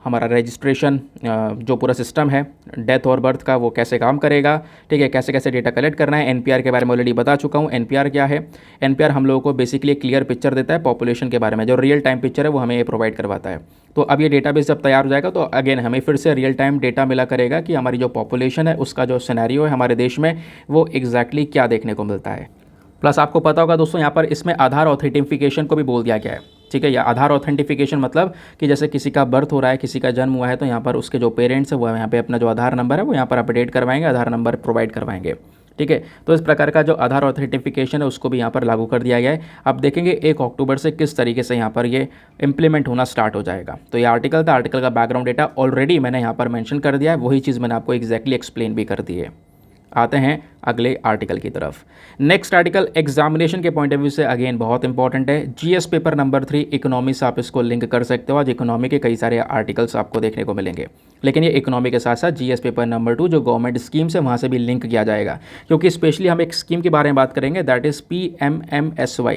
हमारा रजिस्ट्रेशन जो पूरा सिस्टम है डेथ और बर्थ का, वो कैसे काम करेगा, ठीक है, कैसे कैसे डेटा कलेक्ट करना है। एनपीआर के बारे में ऑलरेडी बता चुका हूँ। एनपीआर क्या है? एनपीआर हम लोगों को बेसिकली एक क्लियर पिक्चर देता है पॉपुलेशन के बारे में, जो रियल टाइम पिक्चर है वो हमें ये प्रोवाइड करवाता है। तो अब ये डेटाबेस जब तैयार हो जाएगा तो अगेन हमें फिर से रियल टाइम डेटा मिला करेगा कि हमारी जो पॉपुलेशन है उसका जो सिनेरियो है हमारे देश में वो एग्जैक्टली क्या देखने को मिलता है। प्लस आपको पता होगा दोस्तों, यहाँ पर इसमें आधार ऑथेंटिफिकेशन को भी बोल दिया गया है। ठीक है, या आधार ऑथेंटिफिकेशन मतलब कि जैसे किसी का बर्थ हो रहा है, किसी का जन्म हुआ है, तो यहाँ पर उसके जो पेरेंट्स है वो यहाँ पे अपना जो आधार नंबर है वो यहाँ पर अपडेट करवाएंगे, आधार नंबर प्रोवाइड करवाएंगे। ठीक है, तो इस प्रकार का जो आधार ऑथेंटिफिकेशन है उसको भी यहाँ पर लागू कर दिया गया है। अब देखेंगे 1 अक्टूबर से किस तरीके से यहाँ पर ये इंप्लीमेंट होना स्टार्ट हो जाएगा। तो ये आर्टिकल था, आर्टिकल का बैकग्राउंड डेटा ऑलरेडी मैंने यहाँ पर मेंशन कर दिया है, वही चीज़ मैंने आपको एग्जैक्टली एक्सप्लेन भी कर दी है। आते हैं अगले आर्टिकल की तरफ। नेक्स्ट आर्टिकल एग्जामिनेशन के पॉइंट ऑफ व्यू से अगेन बहुत इंपॉर्टेंट है। जीएस पेपर नंबर 3 इकोनॉमी से आप इसको लिंक कर सकते हो। आज इकोनॉमी के कई सारे आर्टिकल्स आपको देखने को मिलेंगे, लेकिन ये इकोनॉमी के साथ साथ जीएस पेपर नंबर 2 जो गवर्नमेंट स्कीम्स है वहाँ से भी लिंक किया जाएगा, क्योंकि स्पेशली हम एक स्कीम के बारे में बात करेंगे, दैट इज़ PMMSY।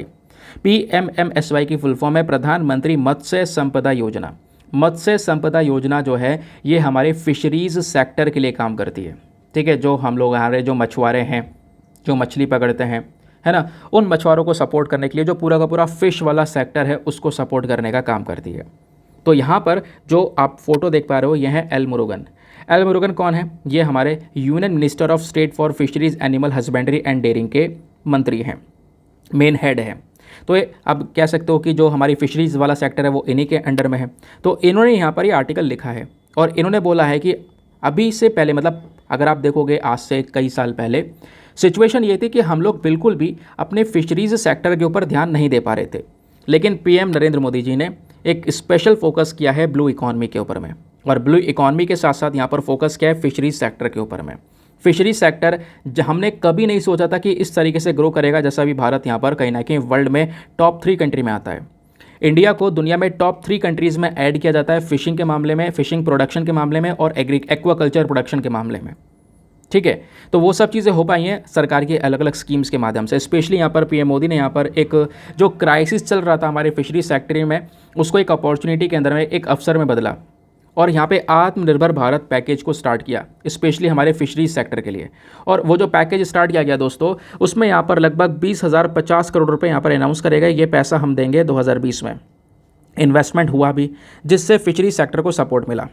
PMMSY की फुल फॉर्म है प्रधानमंत्री मत्स्य संपदा योजना। मत्स्य संपदा योजना जो है ये हमारे फिशरीज़ सेक्टर के लिए काम करती है। ठीक है, जो हम लोग हमारे जो मछुआरे हैं, जो मछली पकड़ते हैं, है ना, उन मछुआरों को सपोर्ट करने के लिए जो पूरा का पूरा फ़िश वाला सेक्टर है उसको सपोर्ट करने का काम करती है। तो यहाँ पर जो आप फोटो देख पा रहे हो ये है एल मुरुगन। एल मुरुगन कौन है? ये हमारे union minister of state for fisheries animal husbandry and dairying के मंत्री हैं, मेन हेड है। तो ये अब कह सकते हो कि जो हमारी फिशरीज़ वाला सेक्टर है वो इन्हीं के अंडर में है। तो इन्होंने यहाँ पर ये आर्टिकल लिखा है और इन्होंने बोला है कि अभी से पहले, मतलब अगर आप देखोगे आज से कई साल पहले सिचुएशन ये थी कि हम लोग बिल्कुल भी अपने फिशरीज़ सेक्टर के ऊपर ध्यान नहीं दे पा रहे थे, लेकिन पीएम नरेंद्र मोदी जी ने एक स्पेशल फोकस किया है ब्लू इकॉनमी के ऊपर में, और ब्लू इकॉनमी के साथ साथ यहाँ पर फोकस किया है फिशरीज सेक्टर के ऊपर में। फिशरीज सेक्टर हमने कभी नहीं सोचा था कि इस तरीके से ग्रो करेगा, जैसा अभी भारत यहाँ पर कहीं ना कहीं वर्ल्ड में टॉप 3 कंट्री में आता है। इंडिया को दुनिया में टॉप 3 कंट्रीज़ में ऐड किया जाता है फिशिंग के मामले में, फिशिंग प्रोडक्शन के मामले में और एक्वाकल्चर प्रोडक्शन के मामले में। ठीक है, तो वो सब चीज़ें हो पाई हैं सरकार की अलग अलग स्कीम्स के माध्यम से। स्पेशली यहाँ पर पीएम मोदी ने यहाँ पर एक जो क्राइसिस चल रहा था हमारे फिशरी सेक्टर में, उसको एक अपॉर्चुनिटी के अंदर में, एक अवसर में बदला और यहाँ पे आत्मनिर्भर भारत पैकेज को स्टार्ट किया, स्पेशली हमारे फिशरीज सेक्टर के लिए। और वो जो पैकेज स्टार्ट किया गया दोस्तों, उसमें यहाँ पर लगभग 20,050 करोड़ रुपए यहाँ पर अनाउंस करेगा, ये पैसा हम देंगे 2020 में। इन्वेस्टमेंट हुआ भी, जिससे फिशरी सेक्टर को सपोर्ट मिला।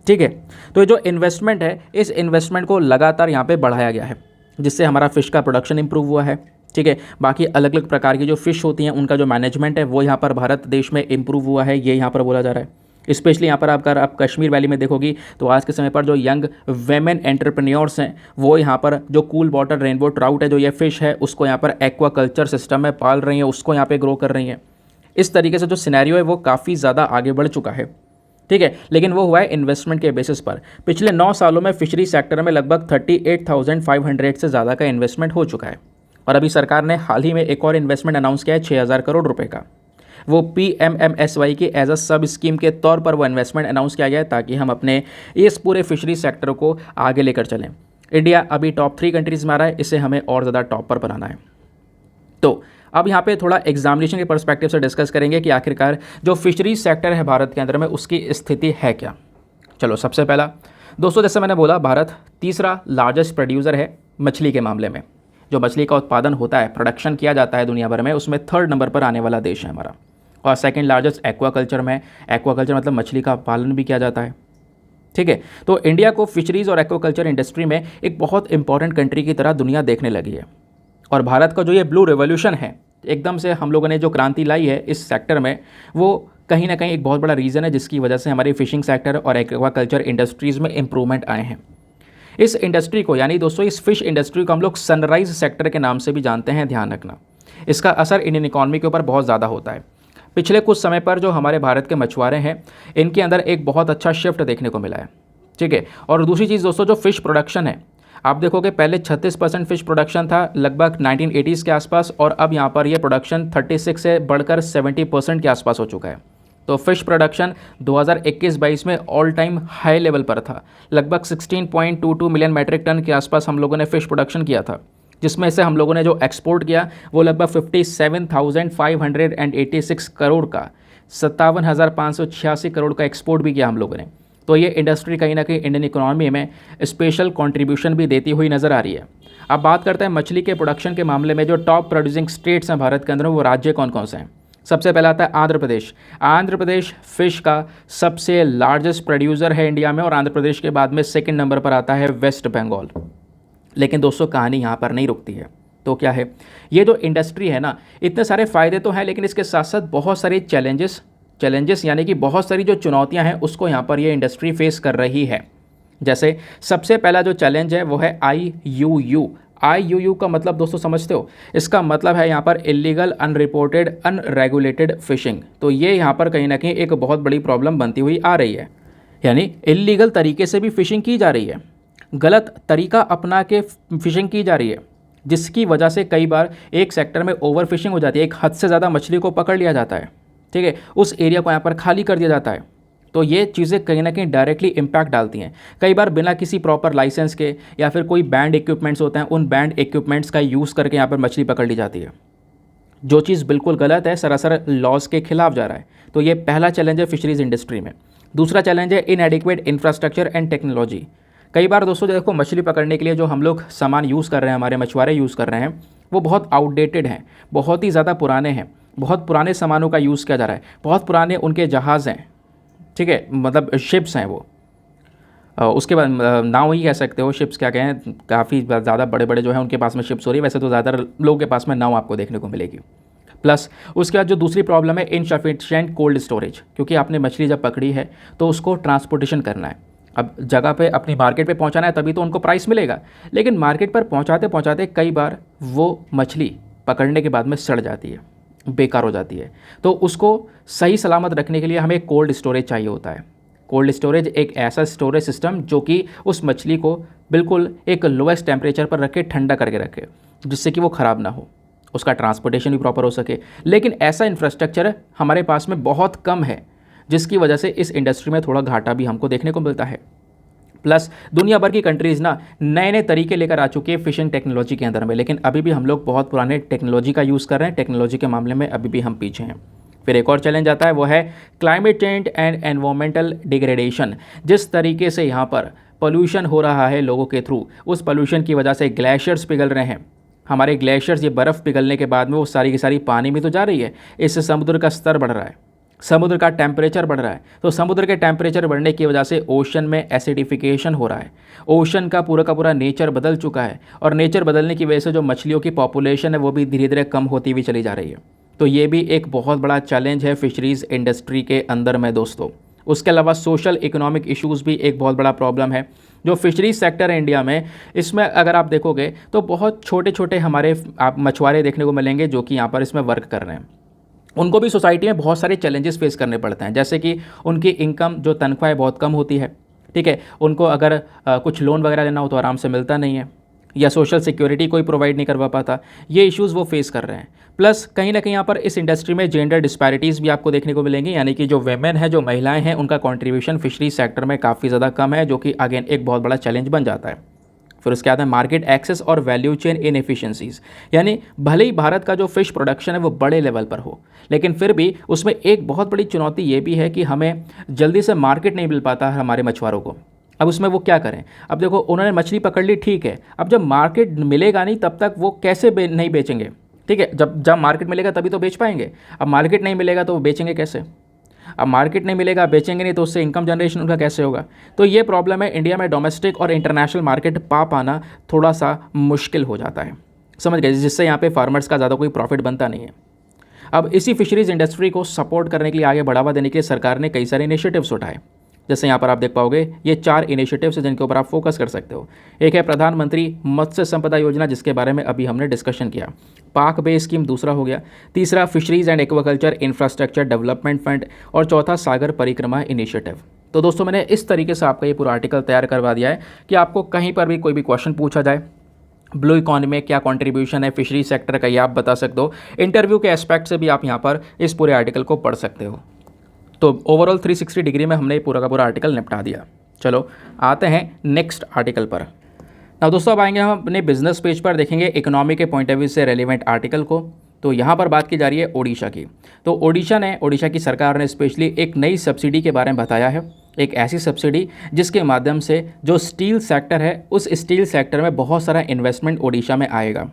ठीक है, तो ये जो इन्वेस्टमेंट है, इस इन्वेस्टमेंट को लगातार यहाँ पे बढ़ाया गया है, जिससे हमारा फ़िश का प्रोडक्शन इंप्रूव हुआ है। ठीक है, बाकी अलग अलग प्रकार की जो फ़िश होती हैं उनका जो मैनेजमेंट है वो यहाँ पर भारत देश में इंप्रूव हुआ है, ये यहाँ पर बोला जा रहा है। स्पेशली यहाँ पर आप कश्मीर वैली में देखोगी तो आज के समय पर जो यंग वेमेन एंटरप्रेन्योर्स हैं वो यहाँ पर जो कूल वाटर रेनबो ट्राउट है, जो ये फ़िश है उसको यहाँ पर एक्वाकल्चर सिस्टम में पाल रही हैं, उसको यहाँ पे ग्रो कर रही हैं। इस तरीके से जो सिनेरियो है वो काफ़ी ज़्यादा आगे बढ़ चुका है। ठीक है, लेकिन वो हुआ है इन्वेस्टमेंट के बेसिस पर। पिछले 9 सालों में फिशरी सेक्टर में लगभग 38,500 से ज़्यादा का इन्वेस्टमेंट हो चुका है। और अभी सरकार ने हाल ही में एक और इन्वेस्टमेंट अनाउंस किया है 6,000 करोड़ रुपए का। वो PMMSY की एज अ सब स्कीम के तौर पर वो इन्वेस्टमेंट अनाउंस किया गया है, ताकि हम अपने इस पूरे फिशरी सेक्टर को आगे लेकर चलें। इंडिया अभी टॉप 3 कंट्रीज़ में आ रहा है, इसे हमें और ज़्यादा टॉप पर बनाना है। तो अब यहाँ पे थोड़ा एग्जामिनेशन के पर्सपेक्टिव से डिस्कस करेंगे कि आखिरकार जो फिशरीज सेक्टर है भारत के अंदर में उसकी स्थिति है क्या। चलो, सबसे पहला दोस्तों, जैसे मैंने बोला, भारत तीसरा लार्जेस्ट प्रोड्यूसर है मछली के मामले में। जो मछली का उत्पादन होता है, प्रोडक्शन किया जाता है दुनिया भर में, उसमें 3rd नंबर पर आने वाला देश है हमारा। और 2nd लार्जेस्ट एक्वाकल्चर में, एक्वाकल्चर मतलब मछली का पालन भी किया जाता है। ठीक है, तो इंडिया को फिशरीज़ और एक्वाकल्चर इंडस्ट्री में एक बहुत इंपॉर्टेंट कंट्री की तरह दुनिया देखने लगी है। और भारत का जो ये ब्लू रेवोल्यूशन है, एकदम से हम लोगों ने जो क्रांति लाई है इस सेक्टर में, वो कहीं ना कहीं एक बहुत बड़ा रीज़न है जिसकी वजह से हमारी फिशिंग सेक्टर और एक्वाकल्चर इंडस्ट्रीज़ में इंप्रूवमेंट आए हैं। इस इंडस्ट्री को, यानी दोस्तों इस फिश इंडस्ट्री को हम लोग सनराइज सेक्टर के नाम से भी जानते हैं, ध्यान रखना। इसका असर इंडियन इकॉनमी के ऊपर बहुत ज़्यादा होता है। पिछले कुछ समय पर जो हमारे भारत के मछुआरे हैं, इनके अंदर एक बहुत अच्छा शिफ्ट देखने को मिला है। ठीक है, और दूसरी चीज़ दोस्तों, जो फ़िश प्रोडक्शन है, आप देखोगे पहले 36% फिश प्रोडक्शन था लगभग 1980s के आसपास, और अब यहाँ पर ये प्रोडक्शन 36 से बढ़कर 70% के आसपास हो चुका है। तो फिश प्रोडक्शन 2021-22 में ऑल टाइम हाई लेवल पर था। लगभग 16.22 मिलियन मैट्रिक टन के आसपास हम लोगों ने फिश प्रोडक्शन किया था, जिसमें से हम लोगों ने जो एक्सपोर्ट किया वो लगभग 57,586 करोड़ का, 57,586 करोड़ का एक्सपोर्ट भी किया हम लोगों ने। तो ये इंडस्ट्री कहीं ना कहीं इंडियन इकोनॉमी में स्पेशल कंट्रीब्यूशन भी देती हुई नज़र आ रही है। अब बात करते हैं मछली के प्रोडक्शन के मामले में जो टॉप प्रोड्यूसिंग स्टेट्स हैं भारत के अंदर, वो राज्य कौन कौन से हैं। सबसे पहला आता है आंध्र प्रदेश। आंध्र प्रदेश फिश का सबसे लार्जेस्ट प्रोड्यूसर है इंडिया में, और आंध्र प्रदेश के बाद में सेकंड नंबर पर आता है वेस्ट बंगाल। लेकिन दोस्तों कहानी यहाँ पर नहीं रुकती है। तो क्या है, ये जो इंडस्ट्री है ना, इतने सारे फ़ायदे तो हैं, लेकिन इसके साथ साथ बहुत सारे चैलेंजेस यानी कि बहुत सारी जो चुनौतियाँ हैं उसको यहाँ पर ये इंडस्ट्री फेस कर रही है। जैसे सबसे पहला जो चैलेंज है वो है IUU का मतलब दोस्तों समझते हो, इसका मतलब है यहाँ पर इलीगल, अनरिपोर्टेड, अनरेगुलेटेड फिशिंग। तो ये यहाँ पर कहीं ना कहीं एक बहुत बड़ी प्रॉब्लम बनती हुई आ रही है। यानी इलीगल तरीके से भी फिशिंग की जा रही है, गलत तरीका अपना के फिशिंग की जा रही है, जिसकी वजह से कई बार एक सेक्टर में ओवर फिशिंग हो जाती है, एक हद से ज़्यादा मछली को पकड़ लिया जाता है, ठीक है, उस एरिया को यहाँ पर खाली कर दिया जाता है। तो ये चीज़ें कहीं ना कहीं डायरेक्टली इम्पैक्ट डालती हैं। कई बार बिना किसी प्रॉपर लाइसेंस के या फिर कोई बैंड इक्विपमेंट्स होते हैं, उन बैंड इक्विपमेंट्स का यूज़ करके यहाँ पर मछली पकड़ ली जाती है, जो चीज़ बिल्कुल गलत है, सरासर लॉज के खिलाफ जा रहा है। तो ये पहला चैलेंज है फिशरीज़ इंडस्ट्री में। दूसरा चैलेंज है इनएडिक्वेट इंफ्रास्ट्रक्चर एंड टेक्नोलॉजी। कई बार दोस्तों देखो, मछली पकड़ने के लिए जो हम लोग सामान यूज़ कर रहे हैं, हमारे मछुआरे यूज़ कर रहे हैं, वो बहुत आउटडेटेड हैं, बहुत ही ज़्यादा पुराने हैं, बहुत पुराने सामानों का यूज़ किया जा रहा है, बहुत पुराने उनके जहाज़ हैं, ठीक है, मतलब शिप्स हैं वो। उसके बाद नाव ही कह सकते हो, शिप्स क्या कहें, काफ़ी ज़्यादा बड़े बड़े जो हैं उनके पास में शिप्स हो रही है। वैसे तो ज़्यादातर लोगों के पास में नाव आपको देखने को मिलेगी। प्लस उसके बाद जो दूसरी प्रॉब्लम है इनसफिशिएंट कोल्ड स्टोरेज, क्योंकि आपने मछली जब पकड़ी है तो उसको ट्रांसपोर्टेशन करना है, अब जगह पे अपनी मार्केट पे पहुंचाना है, तभी तो उनको प्राइस मिलेगा। लेकिन मार्केट पर पहुंचाते पहुंचाते कई बार वो मछली पकड़ने के बाद में सड़ जाती है, बेकार हो जाती है। तो उसको सही सलामत रखने के लिए हमें कोल्ड स्टोरेज चाहिए होता है। कोल्ड स्टोरेज एक ऐसा स्टोरेज सिस्टम जो कि उस मछली को बिल्कुल एक लोएस्ट टेम्परेचर पर रखे, ठंडा करके रखे, जिससे कि वो ख़राब ना हो, उसका ट्रांसपोर्टेशन भी प्रॉपर हो सके। लेकिन ऐसा इंफ्रास्ट्रक्चर हमारे पास में बहुत कम है, जिसकी वजह से इस इंडस्ट्री में थोड़ा घाटा भी हमको देखने को मिलता है। प्लस दुनिया भर की कंट्रीज़ ना नए नए तरीके लेकर आ चुकी है फिशिंग टेक्नोलॉजी के अंदर में, लेकिन अभी भी हम लोग बहुत पुराने टेक्नोलॉजी का यूज़ कर रहे हैं। टेक्नोलॉजी के मामले में अभी भी हम पीछे हैं। फिर एक और चैलेंज आता है, वो है climate change and environmental degradation. जिस तरीके से यहाँ पर पोल्यूशन हो रहा है लोगों के थ्रू, उस पोल्यूशन की वजह से ग्लेशियर्स पिघल रहे हैं। हमारे ग्लेशियर्स, ये बर्फ़ पिघलने के बाद में वो सारी की सारी पानी में तो जा रही है, इससे समुद्र का स्तर बढ़ रहा है, समुद्र का टेम्परेचर बढ़ रहा है। तो समुद्र के टेम्परेचर बढ़ने की वजह से ओशन में एसिडिफिकेशन हो रहा है, ओशन का पूरा नेचर बदल चुका है, और नेचर बदलने की वजह से जो मछलियों की पॉपुलेशन है वो भी धीरे धीरे कम होती हुई चली जा रही है। तो ये भी एक बहुत बड़ा चैलेंज है फिशरीज़ इंडस्ट्री के अंदर में दोस्तों। उसके अलावा सोशल इकोनॉमिक इश्यूज़ भी एक बहुत बड़ा प्रॉब्लम है जो फिशरीज सेक्टर है इंडिया में। इसमें अगर आप देखोगे तो बहुत छोटे छोटे हमारे आप मछुआरे देखने को मिलेंगे जो कि यहाँ पर इसमें वर्क कर रहे हैं। उनको भी सोसाइटी में बहुत सारे चैलेंजेस फेस करने पड़ते हैं, जैसे कि उनकी इनकम जो तनख्वाह है बहुत कम होती है, ठीक है, उनको अगर कुछ लोन वगैरह लेना हो तो आराम से मिलता नहीं है, या सोशल सिक्योरिटी कोई प्रोवाइड नहीं करवा पाता। ये इश्यूज़ वो फेस कर रहे हैं। प्लस कहीं ना कहीं यहाँ पर इस इंडस्ट्री में जेंडर डिस्पैरिटीज़ भी आपको देखने को मिलेंगी, यानी कि जो वेमेन है, जो महिलाएं हैं, उनका कंट्रीब्यूशन फिशरी सेक्टर में काफ़ी ज़्यादा कम है, जो कि अगेन एक बहुत बड़ा चैलेंज बन जाता है। फिर उसके बाद है मार्केट एक्सेस और वैल्यू चेन इनएफिशिएंसीज, यानी भले ही भारत का जो फिश प्रोडक्शन है वो बड़े लेवल पर हो, लेकिन फिर भी उसमें एक बहुत बड़ी चुनौती ये भी है कि हमें जल्दी से मार्केट नहीं मिल पाता है हमारे मछुआरों को। अब उसमें वो क्या करें? अब देखो, उन्होंने मछली पकड़ ली, ठीक है, अब जब मार्केट मिलेगा नहीं तब तक वो कैसे नहीं बेचेंगे, ठीक है, जब मार्केट मिलेगा तभी तो बेच पाएंगे। अब मार्केट नहीं मिलेगा तो वो बेचेंगे कैसे? अब मार्केट नहीं मिलेगा, बेचेंगे नहीं, तो उससे इनकम जनरेशन उनका कैसे होगा? तो ये प्रॉब्लम है। इंडिया में डोमेस्टिक और इंटरनेशनल मार्केट पाना थोड़ा सा मुश्किल हो जाता है, समझ गए, जिससे यहाँ पे फार्मर्स का ज़्यादा कोई प्रॉफिट बनता नहीं है। अब इसी फिशरीज़ इंडस्ट्री को सपोर्ट करने के लिए, आगे बढ़ावा देने के लिए सरकार ने कई सारे इनिशिएटिव्स उठाए। जैसे यहाँ पर आप देख पाओगे ये 4 इनिशिएटिव्स हैं जिनके ऊपर आप फोकस कर सकते हो। एक है प्रधानमंत्री मत्स्य संपदा योजना, जिसके बारे में अभी हमने डिस्कशन किया। पाक बे स्कीम दूसरा हो गया। तीसरा fisheries and aquaculture infrastructure development fund, और चौथा सागर परिक्रमा इनिशिएटिव। तो दोस्तों मैंने इस तरीके से आपका ये पूरा आर्टिकल तैयार करवा दिया है कि आपको कहीं पर भी कोई भी क्वेश्चन पूछा जाए, ब्लू इकॉनमी में क्या कंट्रीब्यूशन है फिशरी सेक्टर का, ये आप बता सकते हो। इंटरव्यू के एस्पेक्ट से भी आप यहाँ पर इस पूरे आर्टिकल को पढ़ सकते हो। तो ओवरऑल 360 डिग्री में हमने पूरा का पूरा आर्टिकल निपटा दिया। चलो आते हैं नेक्स्ट आर्टिकल पर। ना दोस्तों अब आएंगे हम अपने बिजनेस पेज पर, देखेंगे इकोनॉमी के पॉइंट ऑफ व्यू से रेलिवेंट आर्टिकल को। तो यहाँ पर बात की जा रही है ओडिशा की। तो ओडिशा की सरकार ने स्पेशली एक नई सब्सिडी के बारे में बताया है, एक ऐसी सब्सिडी जिसके माध्यम से जो स्टील सेक्टर है उस स्टील सेक्टर में बहुत सारा इन्वेस्टमेंट ओडिशा में आएगा।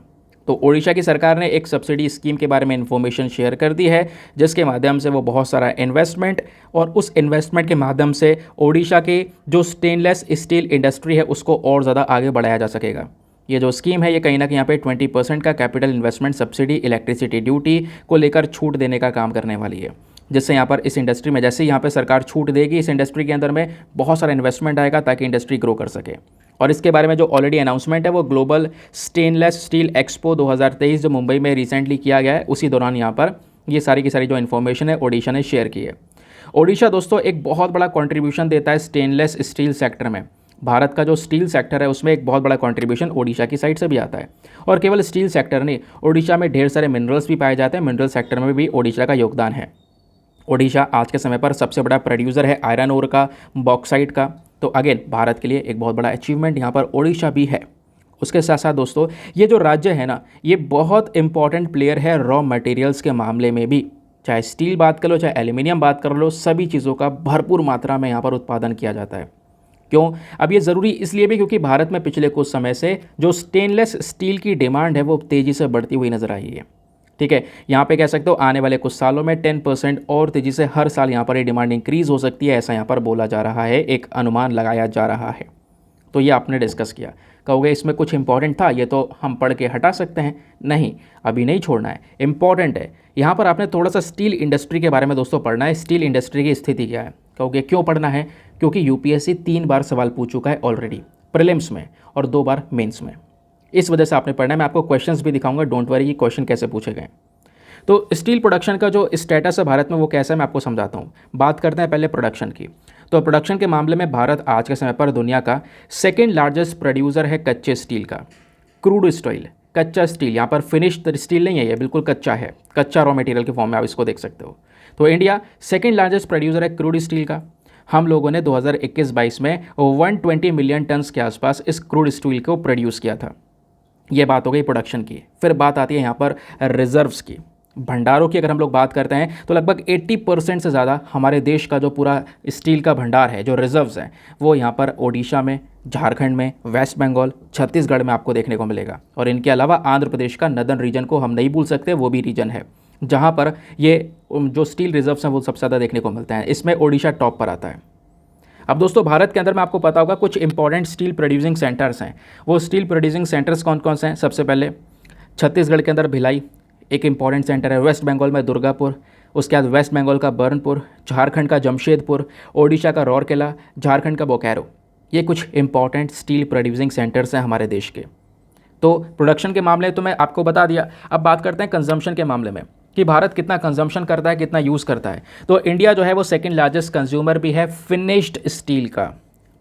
तो ओडिशा की सरकार ने एक सब्सिडी स्कीम के बारे में इन्फॉर्मेशन शेयर कर दी है, जिसके माध्यम से वो बहुत सारा इन्वेस्टमेंट और उस इन्वेस्टमेंट के माध्यम से ओडिशा की जो स्टेनलेस स्टील इंडस्ट्री है उसको और ज़्यादा आगे बढ़ाया जा सकेगा। ये जो स्कीम है ये कहीं ना कहीं यहाँ पे 20% का capital investment subsidy electricity duty को लेकर छूट देने का काम करने वाली है, जिससे यहाँ पर इस इंडस्ट्री में जैसे यहाँ पे सरकार छूट देगी इस इंडस्ट्री के अंदर में बहुत सारा इन्वेस्टमेंट आएगा ताकि इंडस्ट्री ग्रो कर सके। और इसके बारे में जो ऑलरेडी अनाउंसमेंट है वो ग्लोबल स्टेनलेस स्टील एक्सपो 2023 जो मुंबई में रिसेंटली किया गया है, उसी दौरान यहाँ पर ये सारी की सारी जो इन्फॉर्मेशन है ओडिशा ने शेयर की है। ओडिशा दोस्तों एक बहुत बड़ा कॉन्ट्रीब्यूशन देता है स्टेनलेस स्टील सेक्टर में। भारत का जो स्टील सेक्टर है उसमें एक बहुत बड़ा कंट्रीब्यूशन ओडिशा की साइड से भी आता है। और केवल स्टील सेक्टर नहीं, ओडिशा में ढेर सारे मिनरल्स भी पाए जाते हैं, मिनरल सेक्टर में भी ओडिशा का योगदान है। ओडिशा आज के समय पर सबसे बड़ा प्रोड्यूसर है आयरन ओर का, बॉक्साइट का। तो अगेन भारत के लिए एक बहुत बड़ा अचीवमेंट यहाँ पर ओडिशा भी है। उसके साथ साथ दोस्तों ये जो राज्य है ना ये बहुत इंपॉर्टेंट प्लेयर है रॉ मटेरियल्स के मामले में भी, चाहे स्टील बात कर लो चाहे एल्यूमिनियम बात कर लो, सभी चीज़ों का भरपूर मात्रा में यहाँ पर उत्पादन किया जाता है। क्यों? अब ये ज़रूरी इसलिए भी क्योंकि भारत में पिछले कुछ समय से जो स्टेनलेस स्टील की डिमांड है वो तेज़ी से बढ़ती हुई नजर आई है। ठीक है, यहाँ पे कह सकते हो आने वाले कुछ सालों में 10% और तेज़ी से हर साल यहाँ पर ये डिमांड इंक्रीज़ हो सकती है, ऐसा यहाँ पर बोला जा रहा है, एक अनुमान लगाया जा रहा है। तो ये आपने डिस्कस किया। कहोगे इसमें कुछ इंपॉर्टेंट था, ये तो हम पढ़ के हटा सकते हैं। नहीं, अभी नहीं छोड़ना है, इंपॉर्टेंट है। यहाँ पर आपने थोड़ा सा स्टील इंडस्ट्री के बारे में दोस्तों पढ़ना है, स्टील इंडस्ट्री की स्थिति क्या है। कहोगे क्यों पढ़ना है? क्योंकि यूपीएससी 3 बार सवाल पूछ चुका है ऑलरेडी, प्रीलिम्स में और 2 बार मेंस में। इस वजह से आपने पढ़ना है। मैं आपको क्वेश्चंस भी दिखाऊंगा, डोंट वरी कि क्वेश्चन कैसे पूछे गए। तो स्टील प्रोडक्शन का जो स्टेटस है भारत में वो कैसा है मैं आपको समझाता हूँ। बात करते हैं पहले प्रोडक्शन की। तो प्रोडक्शन के मामले में भारत आज के समय पर दुनिया का सेकेंड लार्जेस्ट प्रोड्यूसर है कच्चे स्टील का। क्रूड स्टील, कच्चा स्टील, यहाँ पर फिनिश्ड स्टील नहीं है, ये बिल्कुल कच्चा है, कच्चा रॉ मटेरियल के फॉर्म में आप इसको देख सकते हो। तो इंडिया सेकेंड लार्जेस्ट प्रोड्यूसर है क्रूड स्टील का। हम लोगों ने 2021-22 में 120 मिलियन टन्स के आसपास इस क्रूड स्टील को प्रोड्यूस किया था। ये बात हो गई प्रोडक्शन की। फिर बात आती है यहाँ पर रिजर्व्स की, भंडारों की। अगर हम लोग बात करते हैं तो लगभग 80% से ज़्यादा हमारे देश का जो पूरा स्टील का भंडार है, जो रिजर्व्स हैं, वो यहाँ पर ओडिशा में, झारखंड में, वेस्ट बंगाल, छत्तीसगढ़ में आपको देखने को मिलेगा। और इनके अलावा आंध्र प्रदेश का नदन रीजन को हम नहीं भूल सकते, वो भी रीजन है जहाँ पर ये जो स्टील रिजर्व्स हैं वो सबसे ज़्यादा देखने को मिलते हैं। इसमें ओडिशा टॉप पर आता है। अब दोस्तों भारत के अंदर में आपको पता होगा कुछ इंपॉर्टेंट स्टील प्रोड्यूसिंग सेंटर्स हैं। वो स्टील प्रोड्यूसिंग सेंटर्स कौन कौन से हैं? सबसे पहले छत्तीसगढ़ के अंदर भिलाई एक इंपॉर्टेंट सेंटर है, वेस्ट बंगाल में दुर्गापुर, उसके बाद वेस्ट बंगाल का बर्नपुर, झारखंड का जमशेदपुर, ओडिशा का रौरकेला, झारखंड का बोकारो। ये कुछ इंपॉर्टेंट स्टील प्रोड्यूसिंग सेंटर्स हैं हमारे देश के। तो प्रोडक्शन के मामले तो मैं आपको बता दिया। अब बात करते हैं कंजम्पशन के मामले में कि भारत कितना कंजम्पशन करता है, कितना यूज़ करता है। तो इंडिया जो है वो सेकेंड लार्जेस्ट कंज्यूमर भी है फिनिश्ड स्टील का।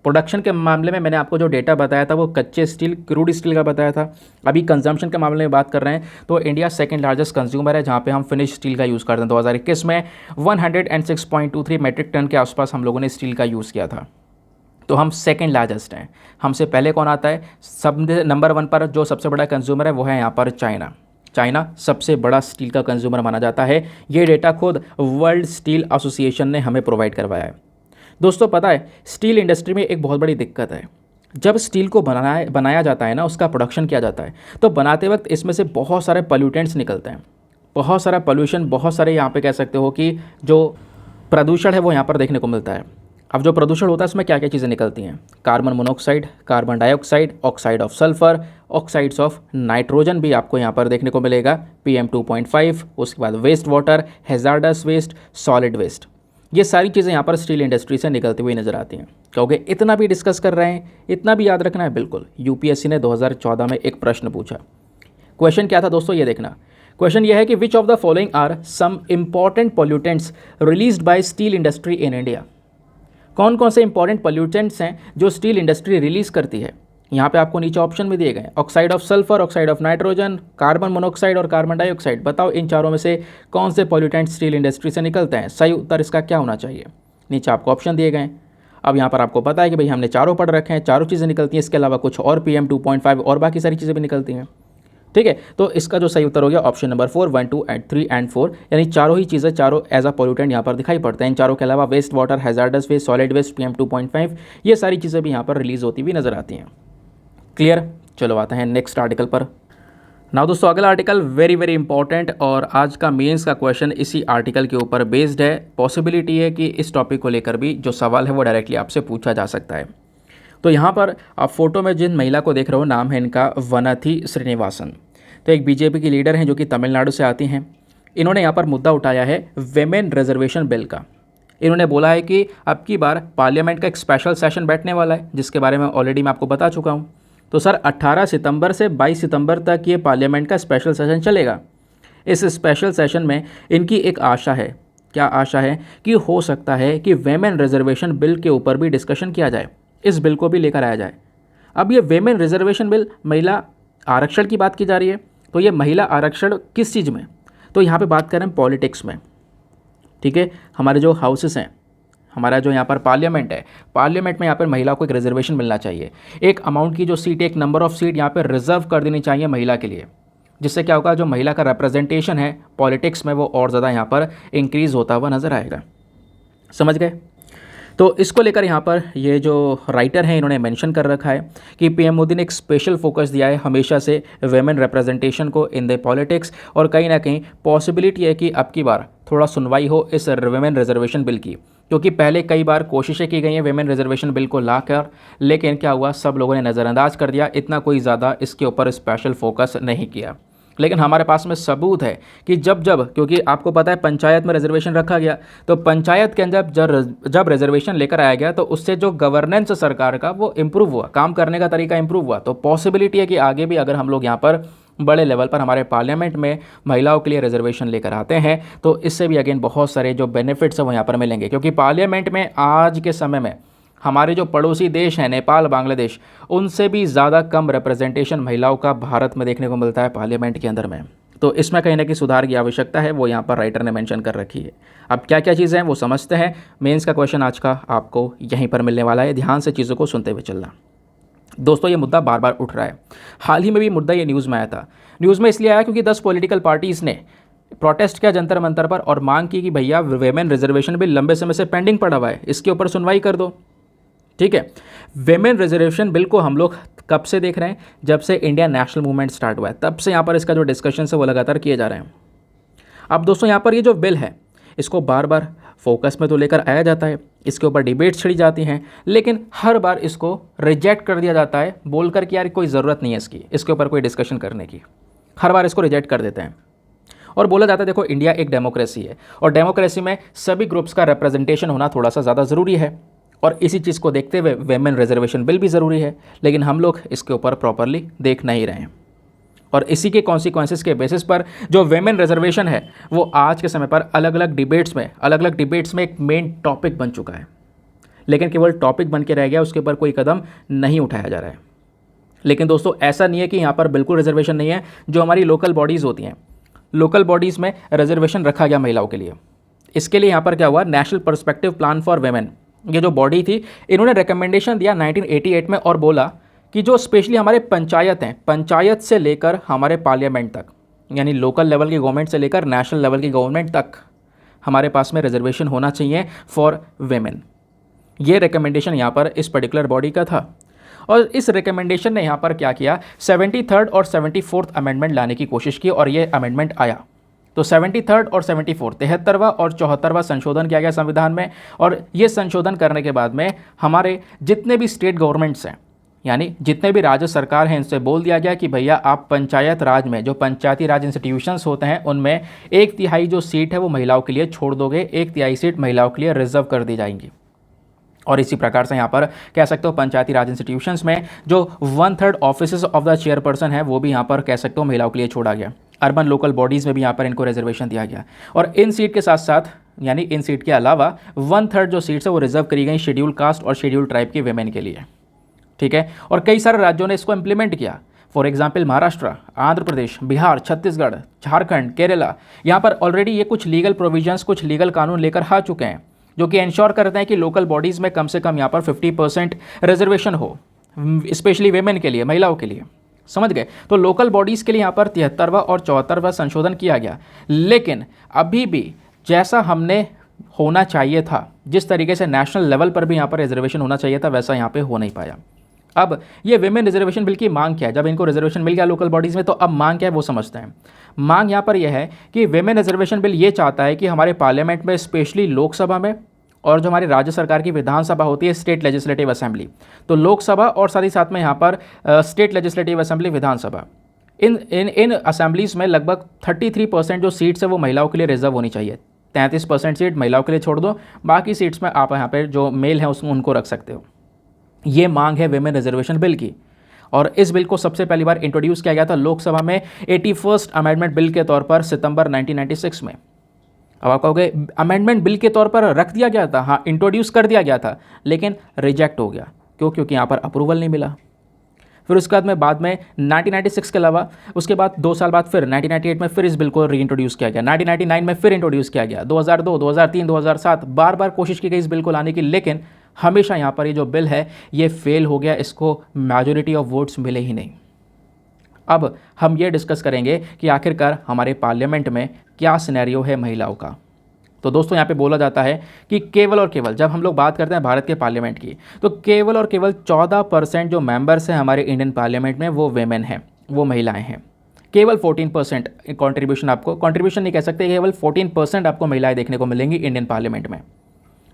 प्रोडक्शन के मामले में मैंने आपको जो डेटा बताया था वो कच्चे स्टील, क्रूड स्टील का बताया था। अभी कंजम्पशन के मामले में बात कर रहे हैं तो इंडिया सेकंड लार्जेस्ट कंज्यूमर है, जहां पे हम फिनिश स्टील का यूज़ करते हैं। 2021 में 106.23 मेट्रिक टन के आसपास हम लोगों ने स्टील का यूज़ किया था। तो हम सेकंड लार्जेस्ट हैं। हमसे पहले कौन आता है? सब नंबर 1 पर जो सबसे बड़ा कंज्यूमर है वो है यहाँ पर चाइना। चाइना सबसे बड़ा स्टील का कंज्यूमर माना जाता है। ये डेटा खुद वर्ल्ड स्टील एसोसिएशन ने हमें प्रोवाइड करवाया है। दोस्तों पता है स्टील इंडस्ट्री में एक बहुत बड़ी दिक्कत है। जब स्टील को बनाया जाता है ना, उसका प्रोडक्शन किया जाता है, तो बनाते वक्त इसमें से बहुत सारे पोल्यूटेंट्स निकलते हैं, बहुत सारा पोल्यूशन, बहुत सारे यहाँ पे कह सकते हो कि जो प्रदूषण है वो यहाँ पर देखने को मिलता है। अब जो प्रदूषण होता है उसमें क्या क्या चीज़ें निकलती हैं? Carbon monoxide, carbon dioxide, oxide of sulphur, oxides of nitrogen भी आपको यहाँ पर देखने को मिलेगा, PM 2.5, उसके बाद waste water, hazardous waste, solid waste. ये सारी चीज़ें यहाँ पर स्टील इंडस्ट्री से निकलती हुई नजर आती हैं। क्योंकि इतना भी डिस्कस कर रहे हैं, इतना भी याद रखना है। बिल्कुल, यूपीएससी ने 2014 में एक प्रश्न पूछा। क्वेश्चन क्या था दोस्तों, ये देखना। क्वेश्चन ये है कि which of the following are some important pollutants released by steel industry in India. कौन कौन से इंपॉर्टेंट पोल्यूटेंट्स हैं जो स्टील इंडस्ट्री रिलीज करती है। यहाँ पे आपको नीचे ऑप्शन भी दिए गए हैं, oxide of sulphur, oxide of nitrogen, carbon monoxide और कार्बन डाइऑक्साइड। बताओ इन चारों में से कौन से पोल्यूटेंट स्टील इंडस्ट्री से निकलते हैं। सही उत्तर इसका क्या होना चाहिए। नीचे आपको ऑप्शन दिए गए हैं। अब यहाँ पर आपको पता है कि भाई हमने चारों पढ़ रखे हैं, चारों चीज़ें निकलती हैं, इसके अलावा कुछ और PM 2.5 और बाकी सारी चीज़ें भी निकलती हैं। ठीक है, तो इसका जो सही उत्तर हो गया ऑप्शन नंबर 4, 1, 2 एंड 3 एंड 4, यानी चारों ही चीज़ें, चारों एज अ पोल्यूटेंट यहाँ पर दिखाई पड़ते हैं। इन चारों के अलावा waste water, hazardous waste, solid waste, PM 2.5, ये सारी चीज़ें भी यहाँ पर रिलीज होती हुई नजर आती हैं। क्लियर। चलो आते हैं नेक्स्ट आर्टिकल पर। नाउ दोस्तों अगला आर्टिकल वेरी वेरी इंपॉर्टेंट और आज का मेंस का क्वेश्चन इसी आर्टिकल के ऊपर बेस्ड है। पॉसिबिलिटी है कि इस टॉपिक को लेकर भी जो सवाल है वो डायरेक्टली आपसे पूछा जा सकता है। तो यहाँ पर आप फोटो में जिन महिला को देख रहे हो, नाम है इनका वनथी श्रीनिवासन। तो एक BJP की लीडर हैं जो कि तमिलनाडु से आती हैं। इन्होंने यहाँ पर मुद्दा उठाया है विमेन रिजर्वेशन बिल का। इन्होंने बोला है कि अब की बार पार्लियामेंट का एक स्पेशल सेशन बैठने वाला है, जिसके बारे में ऑलरेडी मैं आपको बता चुका हूँ। तो सर 18 सितंबर से 22 सितंबर तक ये पार्लियामेंट का स्पेशल सेशन चलेगा। इस स्पेशल सेशन में इनकी एक आशा है, क्या आशा है कि हो सकता है कि वेमेन रिजर्वेशन बिल के ऊपर भी डिस्कशन किया जाए, इस बिल को भी लेकर आया जाए। अब ये वेमेन रिजर्वेशन बिल, महिला आरक्षण की बात की जा रही है, तो ये महिला आरक्षण किस चीज़ में, तो यहाँ पे बात करें पॉलिटिक्स में। ठीक है, हमारे जो हाउसेस हैं, हमारा जो यहाँ पर पार्लियामेंट है, पार्लियामेंट में यहाँ पर महिला को एक रिजर्वेशन मिलना चाहिए। एक अमाउंट की जो सीट, एक नंबर ऑफ सीट यहाँ पर रिजर्व कर देनी चाहिए महिला के लिए, जिससे क्या होगा, जो महिला का रिप्रेजेंटेशन है पॉलिटिक्स में वो और ज़्यादा यहाँ पर इंक्रीज़ होता हुआ नज़र आएगा। समझ गए। तो इसको लेकर यहाँ पर ये जो राइटर हैं इन्होंने मेंशन कर रखा है कि PM मोदी ने एक स्पेशल फोकस दिया है हमेशा से वेमेन रिप्रेजेंटेशन को इन द पॉलिटिक्स, और कहीं ना कहीं पॉसिबिलिटी है कि अब की बार थोड़ा सुनवाई हो इस वेमेन रिजर्वेशन बिल की, क्योंकि पहले कई बार कोशिशें की गई हैं वेमेन रिजर्वेशन बिल को लाकर, लेकिन क्या हुआ, सब लोगों ने नज़रअंदाज कर दिया, इतना कोई ज़्यादा इसके ऊपर स्पेशल फोकस नहीं किया। लेकिन हमारे पास में सबूत है कि जब क्योंकि आपको पता है पंचायत में रिजर्वेशन रखा गया, तो पंचायत के अंदर जब रिजर्वेशन लेकर आया गया तो उससे जो गवर्नेंस सरकार का वो इम्प्रूव हुआ, काम करने का तरीका इम्प्रूव हुआ। तो पॉसिबिलिटी है कि आगे भी अगर हम लोग यहाँ पर बड़े लेवल पर हमारे पार्लियामेंट में महिलाओं के लिए रिजर्वेशन लेकर आते हैं तो इससे भी अगेन बहुत सारे जो बेनिफिट्स हैं वो यहाँ पर मिलेंगे, क्योंकि पार्लियामेंट में आज के समय में हमारे जो पड़ोसी देश हैं नेपाल, बांग्लादेश, उनसे भी ज़्यादा कम रिप्रेजेंटेशन महिलाओं का भारत में देखने को मिलता है पार्लियामेंट के अंदर में। तो इसमें कहीं ना कहीं सुधार की आवश्यकता है, वो यहाँ पर राइटर ने मेंशन कर रखी है। अब क्या क्या चीज़ें हैं वो समझते हैं। मेंस का क्वेश्चन आज का आपको यहीं पर मिलने वाला है, ध्यान से चीज़ों को सुनते हुए चलना। दोस्तों ये मुद्दा बार बार उठ रहा है, हाल ही में भी मुद्दा ये न्यूज़ में आया था। न्यूज़ में इसलिए आया क्योंकि 10 पॉलिटिकल पार्टीज़ ने प्रोटेस्ट किया जंतर मंतर पर और मांग की कि भैया वेमेन रिजर्वेशन बिल लंबे समय से पेंडिंग पड़ा हुआ है, इसके ऊपर सुनवाई कर दो। ठीक है, वेमेन रिजर्वेशन बिल को हम लोग कब से देख रहे हैं, जब से इंडिया नेशनल मूवमेंट स्टार्ट हुआ है, तब से यहाँ पर इसका जो डिस्कशन है वो लगातार किए जा रहे हैं। अब दोस्तों यहाँ पर ये जो बिल है इसको बार बार फोकस में तो लेकर आया जाता है, इसके ऊपर डिबेट्स छिड़ी जाती हैं, लेकिन हर बार इसको रिजेक्ट कर दिया जाता है बोलकर कि यार कोई ज़रूरत नहीं है इसके ऊपर कोई डिस्कशन करने की। हर बार इसको रिजेक्ट कर देते हैं और बोला जाता है देखो इंडिया एक डेमोक्रेसी है और डेमोक्रेसी में सभी ग्रुप्स का रिप्रेजेंटेशन होना थोड़ा सा ज़्यादा ज़रूरी है, और इसी चीज़ को देखते हुए वेमेन रिजर्वेशन बिल भी ज़रूरी है, लेकिन हम लोग इसके ऊपर प्रॉपरली देख नहीं रहे हैं। और इसी के कॉन्सिक्वेंसेस के बेसिस पर जो वेमेन रिजर्वेशन है वो आज के समय पर अलग अलग डिबेट्स में एक मेन टॉपिक बन चुका है, लेकिन केवल टॉपिक बन के रह गया, उसके ऊपर कोई कदम नहीं उठाया जा रहा है। लेकिन दोस्तों ऐसा नहीं है कि यहाँ पर बिल्कुल रिजर्वेशन नहीं है। जो हमारी लोकल बॉडीज़ होती हैं, लोकल बॉडीज़ में रिजर्वेशन रखा गया महिलाओं के लिए। इसके लिए यहाँ पर क्या हुआ, national perspective plan for women, ये जो बॉडी थी इन्होंने रिकमेंडेशन दिया 1988 में और बोला कि जो स्पेशली हमारे पंचायत हैं, पंचायत से लेकर हमारे पार्लियामेंट तक, यानी लोकल लेवल की गवर्नमेंट से लेकर नेशनल लेवल की गवर्नमेंट तक हमारे पास में रिजर्वेशन होना चाहिए फॉर वेमेन। ये रिकमेंडेशन यहाँ पर इस पर्टिकुलर बॉडी का था, और इस रिकमेंडेशन ने यहाँ पर क्या किया, 73rd और 74th अमेंडमेंट लाने की कोशिश की और ये अमेंडमेंट आया। तो 73rd और 74th 73वां और 74वां संशोधन किया गया संविधान में, और ये संशोधन करने के बाद में हमारे जितने भी स्टेट गवर्नमेंट्स हैं, यानी जितने भी राज्य सरकार हैं, इनसे बोल दिया गया कि भैया आप पंचायत राज में जो पंचायती राज इंस्टीट्यूशंस होते हैं उनमें 1/3 जो सीट है वो महिलाओं के लिए छोड़ दोगे, 1/3 सीट महिलाओं के लिए रिजर्व कर दी जाएंगी। और इसी प्रकार से यहाँ पर कह सकते हो पंचायती राज इंस्टीट्यूशंस में जो 1/3 ऑफिसेज ऑफ द चेयरपर्सन है वो भी यहाँ पर कह सकते हो महिलाओं के लिए छोड़ा गया। अर्बन लोकल बॉडीज़ में भी यहाँ पर इनको रिजर्वेशन दिया गया, और इन सीट के साथ साथ यानी इन सीट के अलावा 1/3 जो सीट्स है वो रिजर्व करी गई शेड्यूल कास्ट और शेड्यूल ट्राइब के वेमेन के लिए, ठीक है। और कई सारे राज्यों ने इसको इम्प्लीमेंट किया। फॉर एग्जाम्पल महाराष्ट्र, आंध्र प्रदेश, बिहार, छत्तीसगढ़, झारखंड, केरला, यहाँ पर ऑलरेडी ये कुछ लीगल प्रोविजंस, कुछ लीगल कानून लेकर आ चुके हैं जो कि इंश्योर करते हैं कि लोकल बॉडीज़ में कम से कम यहाँ पर 50% रिजर्वेशन हो, स्पेशली वेमेन के लिए, महिलाओं के लिए, समझ गए। तो लोकल बॉडीज़ के लिए यहाँ पर 73वां और 74वां संशोधन किया गया, लेकिन अभी भी जैसा हमने होना चाहिए था, जिस तरीके से नेशनल लेवल पर भी यहाँ पर रिजर्वेशन होना चाहिए था, वैसा यहाँ पे हो नहीं पाया। अब ये विमेन रिजर्वेशन बिल की मांग क्या है? जब इनको रिजर्वेशन मिल गया लोकल बॉडीज़ में, तो अब मांग क्या है वो समझते हैं। मांग यहाँ पर यह है कि विमेन रिजर्वेशन बिल ये चाहता है कि हमारे पार्लियामेंट में, स्पेशली लोकसभा में, और जो हमारी राज्य सरकार की विधानसभा होती है, स्टेट लेजिस्लेटिव असेंबली, तो लोकसभा और साथ ही साथ में यहाँ पर स्टेट लेजिस्लेटिव असेंबली, विधानसभा, इन असेंबलीज़ में लगभग 33% जो सीट्स है वो महिलाओं के लिए रिजर्व होनी चाहिए। 33% सीट महिलाओं के लिए छोड़ दो, बाकी सीट्स में आप यहाँ पर जो मेल हैं उनको रख सकते हो। ये मांग है विमेन रिजर्वेशन बिल की, और इस बिल को सबसे पहली बार इंट्रोड्यूस किया गया था लोकसभा में 81st अमेंडमेंट बिल के तौर पर सितंबर 1996 में। अब आप कहोगे अमेंडमेंट बिल के तौर पर रख दिया गया था, हाँ इंट्रोड्यूस कर दिया गया था, लेकिन रिजेक्ट हो गया। क्यों? क्योंकि यहाँ पर अप्रूवल नहीं मिला। फिर उसके बाद में 1996 के अलावा उसके बाद 2 साल बाद फिर 1998 में फिर इस बिल को री इंट्रोड्यूस किया गया, 1999 में फिर इंट्रोड्यूस किया गया, 2002, 2003, 2007 बार बार कोशिश की गई इस बिल को लाने की, लेकिन हमेशा यहाँ पर ये जो बिल है ये फेल हो गया, इसको मेजॉरिटी ऑफ वोट्स मिले ही नहीं। अब हम ये डिस्कस करेंगे कि आखिरकार हमारे पार्लियामेंट में क्या सिनेरियो है महिलाओं का। तो दोस्तों यहाँ पे बोला जाता है कि केवल और केवल, जब हम लोग बात करते हैं भारत के पार्लियामेंट की, तो केवल और केवल 14% जो मेंबर्स हैं हमारे इंडियन पार्लियामेंट में वो वेमेन हैं, वो महिलाएं हैं। केवल 14% कॉन्ट्रीब्यूशन, आपको कॉन्ट्रीब्यूशन नहीं कह सकते, केवल 14% आपको महिलाएं देखने को मिलेंगी इंडियन पार्लियामेंट में।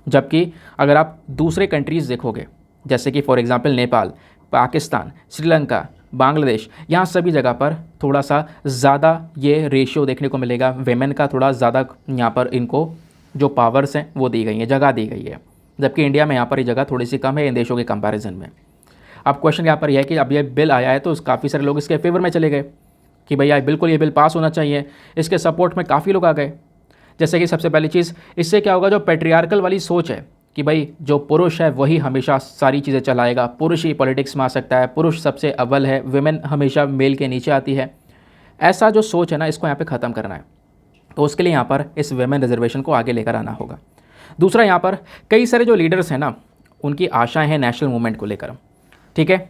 जबकि अगर आप दूसरे कंट्रीज़ देखोगे, जैसे कि फॉर एग्जांपल नेपाल, पाकिस्तान, श्रीलंका, बांग्लादेश, यहाँ सभी जगह पर थोड़ा सा ज़्यादा ये रेशियो देखने को मिलेगा, वेमेन का थोड़ा ज़्यादा यहाँ पर इनको जो पावर्स हैं वो दी गई हैं, जगह दी गई है। जबकि इंडिया में यहाँ पर ये जगह थोड़ी सी कम है इन देशों के कंपैरिजन में। अब क्वेश्चन यहाँ पर यह है कि अब ये बिल आया है तो काफ़ी सारे लोग इसके फेवर में चले गए कि भैया बिल्कुल ये बिल पास होना चाहिए, इसके सपोर्ट में काफ़ी लोग आ गए। जैसे कि सबसे पहली चीज़, इससे क्या होगा, जो पैट्रियार्कल वाली सोच है कि भाई जो पुरुष है वही हमेशा सारी चीज़ें चलाएगा, पुरुष ही पॉलिटिक्स में आ सकता है, पुरुष सबसे अव्वल है, विमेन हमेशा मेल के नीचे आती है, ऐसा जो सोच है ना, इसको यहाँ पे ख़त्म करना है। तो उसके लिए यहाँ पर इस विमेन रिजर्वेशन को आगे लेकर आना होगा। दूसरा, यहाँ पर कई सारे जो लीडर्स हैं ना, उनकी आशाएँ हैं नेशनल मूवमेंट को लेकर, ठीक है।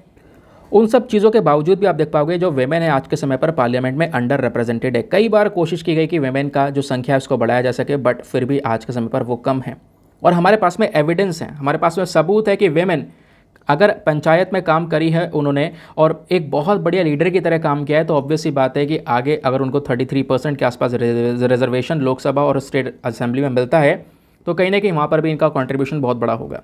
उन सब चीज़ों के बावजूद भी आप देख पाओगे जो वेमेन है आज के समय पर पार्लियामेंट में अंडर रिप्रेजेंटेड है। कई बार कोशिश की गई कि वेमेन का जो संख्या है उसको बढ़ाया जा सके, बट फिर भी आज के समय पर वो कम है। और हमारे पास में एविडेंस है, हमारे पास में सबूत है कि वेमेन अगर पंचायत में काम करी है उन्होंने और एक बहुत बढ़िया लीडर की तरह काम किया है, तो ऑब्वियस सी बात है कि आगे अगर उनको 33% के आसपास रिजर्वेशन लोकसभा और स्टेट असेंबली में मिलता है, तो कहीं ना कहीं वहाँ पर भी इनका कॉन्ट्रीब्यूशन बहुत बड़ा होगा।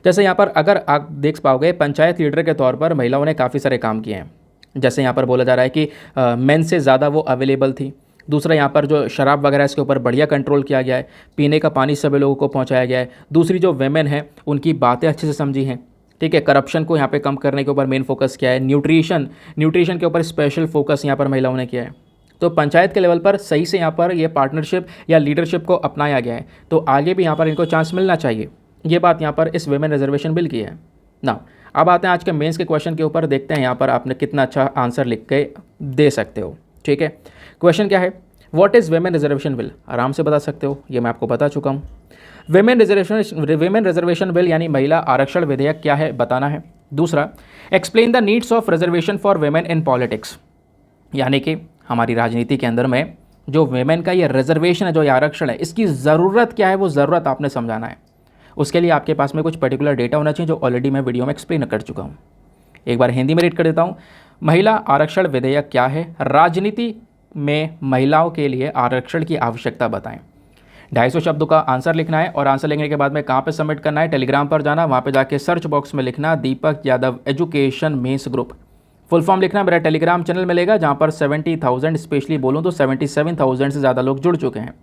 जैसे यहाँ पर अगर आप देख पाओगे, पंचायत लीडर के तौर पर महिलाओं ने काफ़ी सारे काम किए हैं। जैसे यहाँ पर बोला जा रहा है कि मेन से ज़्यादा वो अवेलेबल थी। दूसरा, यहाँ पर जो शराब वगैरह इसके ऊपर बढ़िया कंट्रोल किया गया है, पीने का पानी सभी लोगों को पहुँचाया गया है। दूसरी, जो वेमेन है उनकी बातें अच्छे से समझी हैं, ठीक है। करप्शन को यहाँ पे कम करने के ऊपर मेन फोकस किया है। न्यूट्रिशन के ऊपर स्पेशल फोकस यहाँ पर महिलाओं ने किया है। तो पंचायत के लेवल पर सही से यहाँ पर ये पार्टनरशिप या लीडरशिप को अपनाया गया है, तो आगे भी यहाँ पर इनको चांस मिलना चाहिए। ये बात यहाँ पर इस विमेन रिजर्वेशन बिल की है ना। अब आते हैं आज के मेंस के क्वेश्चन के ऊपर, देखते हैं यहाँ पर आपने कितना अच्छा आंसर लिख के दे सकते हो, ठीक है। क्वेश्चन क्या है, what is women reservation bill? आराम से बता सकते हो, ये मैं आपको बता चुका हूँ। विमेन रिजर्वेशन बिल यानी महिला आरक्षण विधेयक क्या है बताना है। दूसरा, explain the needs of reservation for women in politics, यानी कि हमारी राजनीति के अंदर में जो वेमेन का ये रिजर्वेशन है, जो ये आरक्षण है, इसकी ज़रूरत क्या है, वो ज़रूरत आपने समझाना है। उसके लिए आपके पास में कुछ पर्टिकुलर डेटा होना चाहिए जो ऑलरेडी मैं वीडियो में एक्सप्लेन कर चुका हूँ। एक बार हिंदी में रीड कर देता हूँ। महिला आरक्षण विधेयक क्या है, राजनीति में महिलाओं के लिए आरक्षण की आवश्यकता बताएं। 250 शब्दों का आंसर लिखना है, और आंसर लिखने के बाद में कहाँ पे सबमिट करना है, टेलीग्राम पर जाना, वहाँ पे जाके सर्च बॉक्स में लिखना Deepak Yadav education mains group, full form लिखना। मेरा टेलीग्राम चैनल मिलेगा जहाँ पर 70,000, स्पेशली बोलूँ तो 77,000 से ज़्यादा लोग जुड़ चुके हैं।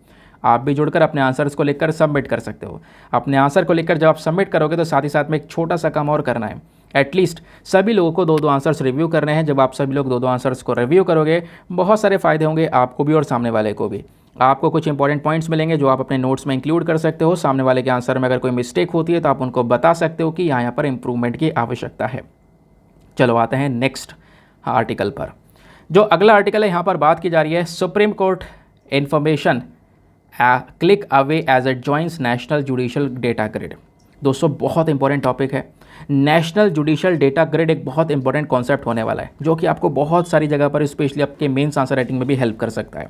आप भी जुड़कर अपने आंसर्स को लिखकर सबमिट कर सकते हो। अपने आंसर को लिखकर जब आप सबमिट करोगे तो साथ ही साथ में एक छोटा सा काम और करना है, एटलीस्ट सभी लोगों को 2-2 आंसर्स रिव्यू करने हैं। जब आप सभी लोग 2-2 आंसर्स को रिव्यू करोगे, बहुत सारे फ़ायदे होंगे आपको भी और सामने वाले को भी। आपको कुछ इंपॉर्टेंट पॉइंट्स मिलेंगे जो आप अपने नोट्स में इंक्लूड कर सकते हो। सामने वाले के आंसर में अगर कोई मिस्टेक होती है तो आप उनको बता सकते हो कि यहाँ पर इंप्रूवमेंट की आवश्यकता है। चलो आते हैं नेक्स्ट आर्टिकल पर। जो अगला आर्टिकल है यहाँ पर बात की जा रही है Supreme Court information click away as it joins National judicial data Grid. दोस्तों बहुत इंपॉर्टेंट टॉपिक है। नेशनल जुडिशियल डेटा ग्रिड एक बहुत इंपॉर्टेंट कॉन्सेप्ट होने वाला है जो कि आपको बहुत सारी जगह पर स्पेशली आपके मेंस आंसर राइटिंग में भी हेल्प कर सकता है।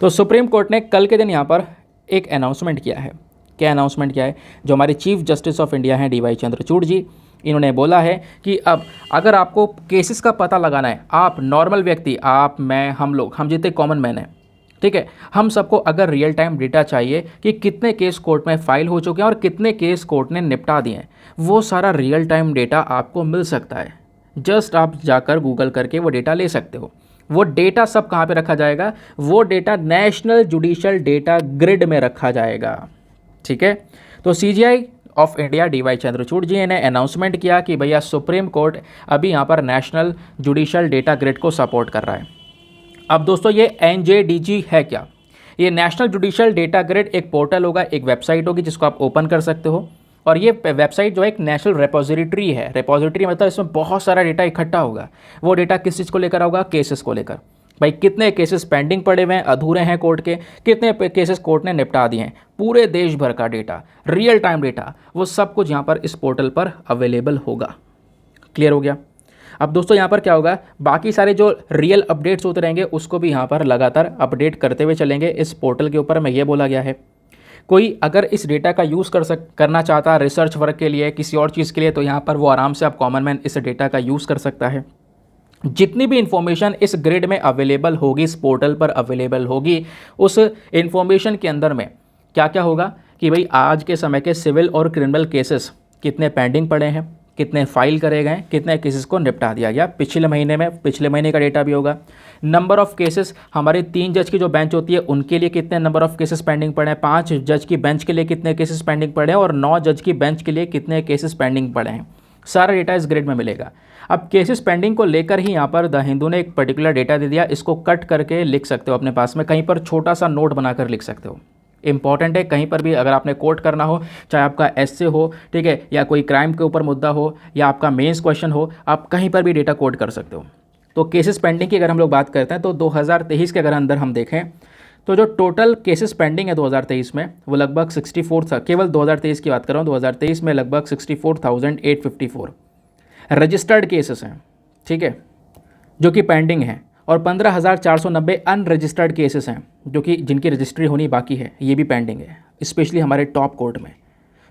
तो सुप्रीम कोर्ट ने कल के दिन यहाँ पर एक अनाउंसमेंट किया है। क्या अनाउंसमेंट किया है? जो हमारे चीफ जस्टिस ऑफ इंडिया हैं DY चंद्रचूड़ जी, इन्होंने बोला है कि अब अगर आपको केसेस का पता लगाना है, आप नॉर्मल व्यक्ति, आप, मैं, हम जितने कॉमन मैन हैं, ठीक है, हम सबको अगर रियल टाइम डेटा चाहिए कि कितने केस कोर्ट में फाइल हो चुके हैं और कितने केस कोर्ट ने निपटा दिए हैं, वो सारा रियल टाइम डेटा आपको मिल सकता है। जस्ट आप जाकर गूगल करके वो डेटा ले सकते हो। वो डेटा सब कहाँ पे रखा जाएगा? वो data national judicial data grid में रखा जाएगा। ठीक है, तो CJI of India DY Chandrachud ji ने अनाउंसमेंट किया कि भैया सुप्रीम कोर्ट अभी यहाँ पर नेशनल जुडिशियल डेटा ग्रिड को सपोर्ट कर रहा है। अब दोस्तों ये NJDG है क्या? ये नेशनल जुडिशियल डेटा ग्रिड एक पोर्टल होगा, एक वेबसाइट होगी जिसको आप ओपन कर सकते हो। और ये वेबसाइट जो है एक नेशनल रेपोजिटरी है। रेपोजिटरी मतलब इसमें बहुत सारा डेटा इकट्ठा होगा। वो डेटा किस चीज़ को लेकर होगा? केसेस को लेकर। भाई कितने केसेस पेंडिंग पड़े हुए हैं, अधूरे हैं कोर्ट के, कितने केसेस कोर्ट ने निपटा दिए हैं, पूरे देश भर का डेटा, रियल टाइम डेटा, वो सब कुछ यहाँ पर इस पोर्टल पर अवेलेबल होगा। क्लियर हो गया? अब दोस्तों यहाँ पर क्या होगा, बाकी सारे जो रियल अपडेट्स होते रहेंगे उसको भी यहाँ पर लगातार अपडेट करते हुए चलेंगे इस पोर्टल के ऊपर। में ये बोला गया है कोई अगर इस डेटा का यूज़ करना चाहता है रिसर्च वर्क के लिए, किसी और चीज़ के लिए, तो यहाँ पर वो आराम से, आप कॉमन मैन, इस डेटा का यूज़ कर सकता है। जितनी भी इंफॉर्मेशन इस ग्रिड में अवेलेबल होगी, इस पोर्टल पर अवेलेबल होगी, उस इंफॉर्मेशन के अंदर में क्या क्या होगा कि भाई आज के समय के सिविल और क्रिमिनल केसेस कितने पेंडिंग पड़े हैं, कितने फाइल करे गए, कितने केसेस को निपटा दिया गया पिछले महीने का डेटा भी होगा। नंबर ऑफ़ केसेस, हमारे 3 जज की जो बेंच होती है उनके लिए कितने नंबर ऑफ़ केसेस पेंडिंग पड़े हैं, 5 जज की बेंच के लिए कितने केसेस पेंडिंग पड़े हैं और 9 जज की बेंच के लिए कितने केसेस पेंडिंग पड़े हैं। सारा डेटा इस ग्रिड में मिलेगा। अब केसेस पेंडिंग को लेकर ही यहाँ पर द हिंदू ने एक पर्टिकुलर डेटा दे दिया। इसको कट करके लिख सकते हो अपने पास में, कहीं पर छोटा सा नोट बनाकर लिख सकते हो। इंपॉर्टेंट है, कहीं पर भी अगर आपने कोट करना हो, चाहे आपका एसए हो, ठीक है, या कोई क्राइम के ऊपर मुद्दा हो, या आपका मेंस क्वेश्चन हो, आप कहीं पर भी डेटा कोट कर सकते हो। तो केसेस पेंडिंग की अगर हम लोग बात करते हैं तो 2023 के अगर अंदर हम देखें तो जो टोटल केसेस पेंडिंग है 2023 में वो लगभग 64 था। केवल 2023 की बात कर रहा हूँ, 2023 में लगभग 64,854 रजिस्टर्ड केसेस हैं, ठीक है, जो कि पेंडिंग हैं, और 15,490 अनरजिस्टर्ड केसेस हैं जो कि जिनकी रजिस्ट्री होनी बाकी है, ये भी पेंडिंग है, स्पेशली हमारे टॉप कोर्ट में।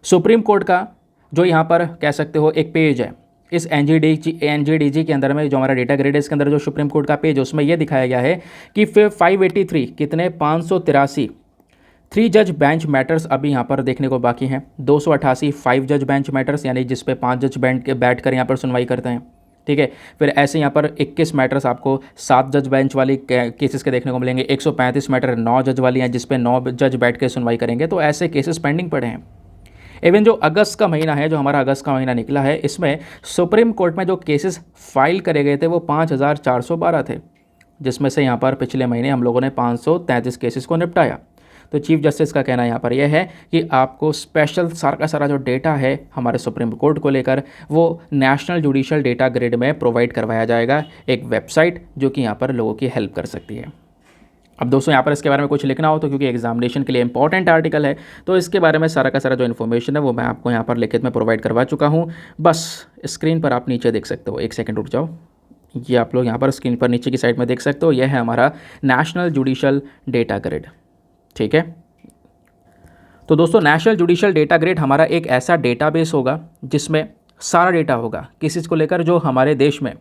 सुप्रीम कोर्ट का जो यहाँ पर कह सकते हो एक पेज है इस NJDG के अंदर में, जो हमारा डेटा ग्रिड है इसके अंदर जो सुप्रीम कोर्ट का पेज है उसमें यह दिखाया गया है कि 583 कितने 583 3 जज बेंच मैटर्स अभी यहाँ पर देखने को बाकी हैं। 288 5 जज बेंच मैटर्स, यानी जिस पे 5 जज बैठ कर यहाँ पर सुनवाई करते हैं, ठीक है। फिर ऐसे यहाँ पर 21 मैटर्स आपको 7 जज बेंच वाली केसेस के देखने को मिलेंगे। 135 मैटर 9 जज वाली हैं जिस पे 9 जज बैठ के सुनवाई करेंगे। तो ऐसे केसेस पेंडिंग पड़े हैं। इवन जो अगस्त का महीना है, जो हमारा अगस्त का महीना निकला है, इसमें सुप्रीम कोर्ट में जो केसेस फाइल करे गए थे वो 5,412 थे, जिसमें से यहाँ पर पिछले महीने हम लोगों ने 533 केसेस को निपटाया। तो चीफ जस्टिस का कहना यहाँ पर यह है कि आपको स्पेशल सारा का सारा जो डेटा है हमारे सुप्रीम कोर्ट को लेकर वो नेशनल जुडिशियल डेटा ग्रिड में प्रोवाइड करवाया जाएगा, एक वेबसाइट जो कि यहाँ पर लोगों की हेल्प कर सकती है। अब दोस्तों यहाँ पर इसके बारे में कुछ लिखना हो तो क्योंकि एग्जामिनेशन के लिए इंपॉर्टेंट आर्टिकल है तो इसके बारे में सारा का सारा जो इन्फॉर्मेशन है वो मैं आपको यहाँ पर लिखित में प्रोवाइड करवा चुका हूँ। बस स्क्रीन पर आप नीचे देख सकते हो, एक सेकंड रुक जाओ, ये आप लोग यहाँ पर स्क्रीन पर नीचे की साइड में देख सकते हो, यह है हमारा नेशनल जुडिशियल डेटा ग्रिड, ठीक है। तो दोस्तों नेशनल जुडिशियल डेटा ग्रिड हमारा एक ऐसा डेटाबेस होगा जिसमें सारा डेटा होगा किस चीज़ को लेकर, जो हमारे देश में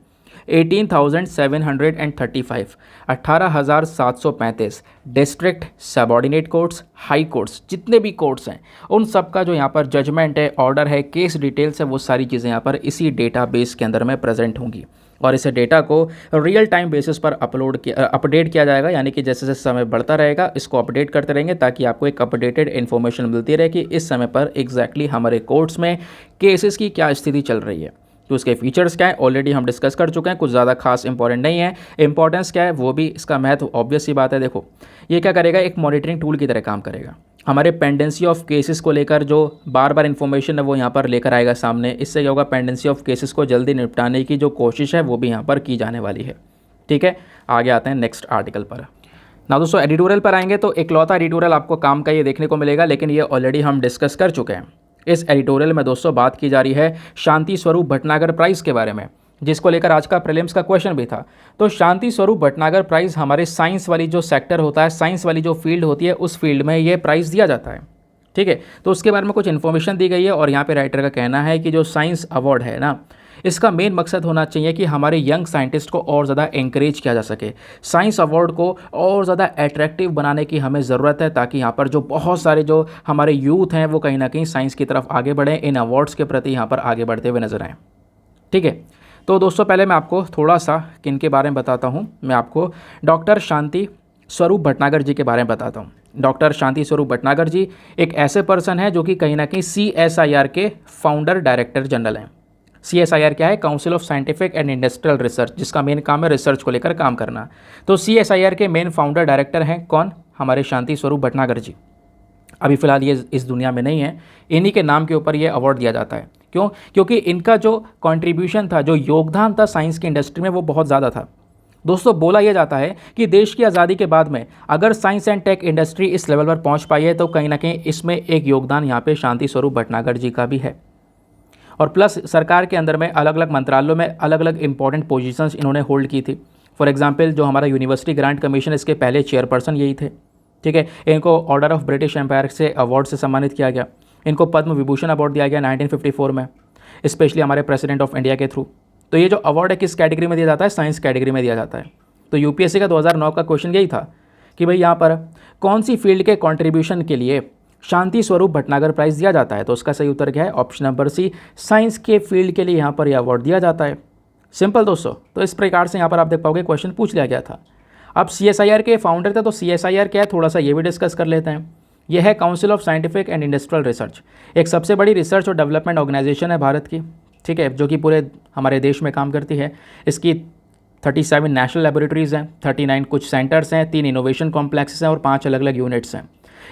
18,735 18,735 district subordinate courts, high courts, जितने भी कोर्ट्स हैं उन सब का जो यहाँ पर जजमेंट है, ऑर्डर है, केस डिटेल्स है, वो सारी चीज़ें यहाँ पर इसी डेटाबेस के अंदर में प्रेजेंट होंगी। और इस डेटा को रियल टाइम बेसिस पर अपडेट किया जाएगा, यानी कि जैसे जैसे समय बढ़ता रहेगा इसको अपडेट करते रहेंगे ताकि आपको एक अपडेटेड इन्फॉर्मेशन मिलती रहे कि इस समय पर एग्जैक्टली हमारे कोर्ट्स में केसेस की क्या स्थिति चल रही है। तो उसके फीचर्स क्या है ऑलरेडी हम डिस्कस कर चुके हैं, कुछ ज़्यादा खास इंपॉर्टेंट नहीं है। इंपॉर्टेंस क्या है वो भी, इसका महत्व ऑब्वियस सी बात है। देखो ये क्या करेगा, एक मॉनिटरिंग टूल की तरह काम करेगा। हमारे पेंडेंसी ऑफ केसेस को लेकर जो बार बार इन्फॉर्मेशन है वो यहाँ पर लेकर आएगा सामने। इससे क्या होगा, पेंडेंसी ऑफ केसेस को जल्दी निपटाने की जो कोशिश है वो भी यहाँ पर की जाने वाली है। ठीक है, आगे आते हैं नेक्स्ट आर्टिकल पर। ना दोस्तों एडिटोरियल पर आएंगे तो इकलौता एडिटोरियल आपको काम का ये देखने को मिलेगा, लेकिन ये ऑलरेडी हम डिस्कस कर चुके हैं। इस एडिटोरियल में दोस्तों बात की जा रही है शांति स्वरूप भटनागर प्राइज़ के बारे में, जिसको लेकर आज का प्रीलिम्स का क्वेश्चन भी था। तो शांति स्वरूप भटनागर प्राइज़ हमारे साइंस वाली जो सेक्टर होता है, साइंस वाली जो फील्ड होती है, उस फील्ड में ये प्राइज़ दिया जाता है। ठीक है, तो उसके बारे में कुछ इन्फॉर्मेशन दी गई है और यहाँ पे राइटर का कहना है कि जो साइंस अवार्ड है ना, इसका मेन मकसद होना चाहिए कि हमारे यंग साइंटिस्ट को और ज़्यादा एंकरेज किया जा सके। साइंस अवार्ड को और ज़्यादा अट्रैक्टिव बनाने की हमें ज़रूरत है, ताकि यहाँ पर जो बहुत सारे जो हमारे यूथ हैं वो कहीं ना कहीं साइंस की तरफ आगे बढ़ें, इन अवार्ड्स के प्रति यहाँ पर आगे बढ़ते हुए नजर आएँ। ठीक है, तो दोस्तों पहले मैं आपको थोड़ा सा किन के बारे में बताता हूँ। मैं आपको डॉक्टर शांति स्वरूप भटनागर जी के बारे में बताता हूँ। डॉक्टर शांति स्वरूप भटनागर जी एक ऐसे पर्सन है जो कि कहीं ना कहीं CSIR के फाउंडर डायरेक्टर जनरल हैं। CSIR क्या है, council of scientific and industrial research, जिसका मेन काम है रिसर्च को लेकर काम करना। तो CSIR के मेन फाउंडर डायरेक्टर हैं कौन, हमारे शांति स्वरूप भटनागर जी। अभी फ़िलहाल ये इस दुनिया में नहीं है, इन्हीं के नाम के ऊपर ये अवार्ड दिया जाता है। क्यों? क्योंकि इनका जो कंट्रीब्यूशन था, जो योगदान था साइंस की इंडस्ट्री में, वो बहुत ज़्यादा था। दोस्तों बोला यह जाता है कि देश की आज़ादी के बाद में अगर साइंस एंड टेक इंडस्ट्री इस लेवल पर पहुंच पाई है तो कहीं ना कहीं इसमें एक योगदान यहाँ पे शांति स्वरूप भटनागर जी का भी है। और प्लस सरकार के अंदर में अलग अलग मंत्रालयों में अलग अलग इंपॉर्टेंट पोजीशंस इन्होंने होल्ड की थी। फॉर एग्जांपल जो हमारा यूनिवर्सिटी ग्रांट कमीशन, इसके पहले चेयरपर्सन यही थे। ठीक है, इनको ऑर्डर ऑफ ब्रिटिश एम्पायर से अवार्ड से सम्मानित किया गया। इनको पद्म विभूषण अवार्ड दिया गया 1954 में, स्पेशली हमारे प्रेसिडेंट ऑफ इंडिया के थ्रू। तो ये जो अवार्ड है किस कैटेगरी में दिया जाता है, साइंस कैटेगरी में दिया जाता है। तो यूपीएससी का 2009 का क्वेश्चन यही था कि भाई यहाँ पर कौन सी फील्ड के कंट्रीब्यूशन के लिए शांति स्वरूप भटनागर प्राइज़ दिया जाता है। तो उसका सही उत्तर क्या है, ऑप्शन नंबर सी, साइंस के फील्ड के लिए यहाँ पर यह अवार्ड दिया जाता है। सिंपल दोस्तों, तो इस प्रकार से यहाँ पर आप देख पाओगे क्वेश्चन पूछ लिया गया था। अब CSIR के फाउंडर थे, तो CSIR क्या है थोड़ा सा ये भी डिस्कस कर लेते हैं। यह है council of scientific and industrial research, एक सबसे बड़ी रिसर्च और डेवलपमेंट ऑर्गेनाइजेशन है भारत की। ठीक है, जो कि पूरे हमारे देश में काम करती है। इसकी 37 नेशनल लेबोरेटरीज़ हैं, 39 कुछ सेंटर्स हैं, 3 इनोवेशन कॉम्प्लेक्सेस हैं और 5 अलग अलग यूनिट्स हैं।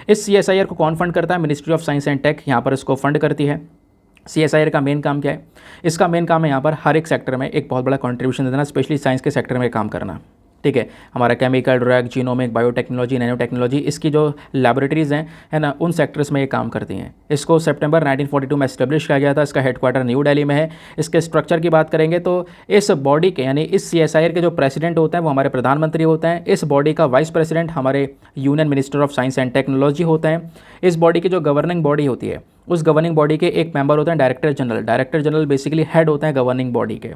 इस CSIR को कौन फंड करता है, Ministry of Science and Tech यहाँ पर इसको फंड करती है। CSIR का मेन काम क्या है, इसका मेन काम है यहाँ पर हर एक सेक्टर में एक बहुत बड़ा कंट्रीब्यूशन देना, स्पेशली साइंस के सेक्टर में काम करना। ठीक है, हमारा chemical, drug, genomic, biotechnology, nano technology, इसकी जो लेबोरेटरीज़ हैं है ना, उन सेक्टर्स में ये काम करती हैं। इसको सितंबर 1942 में एस्टेब्लिश किया गया था। इसका हेडक्वार्टर न्यू दिल्ली में है। इसके स्ट्रक्चर की बात करेंगे तो इस बॉडी के यानी इस CSIR के जो प्रेसिडेंट होते हैं वो हमारे प्रधानमंत्री होते हैं। इस बॉडी का वाइस प्रेसिडेंट हमारे union minister of Science and technology होते हैं। इस बॉडी की जो गवर्निंग बॉडी होती है, उस गवर्निंग बॉडी के एक मेंबर होते हैं director general. Director general basically head होते हैं गवर्निंग बॉडी के।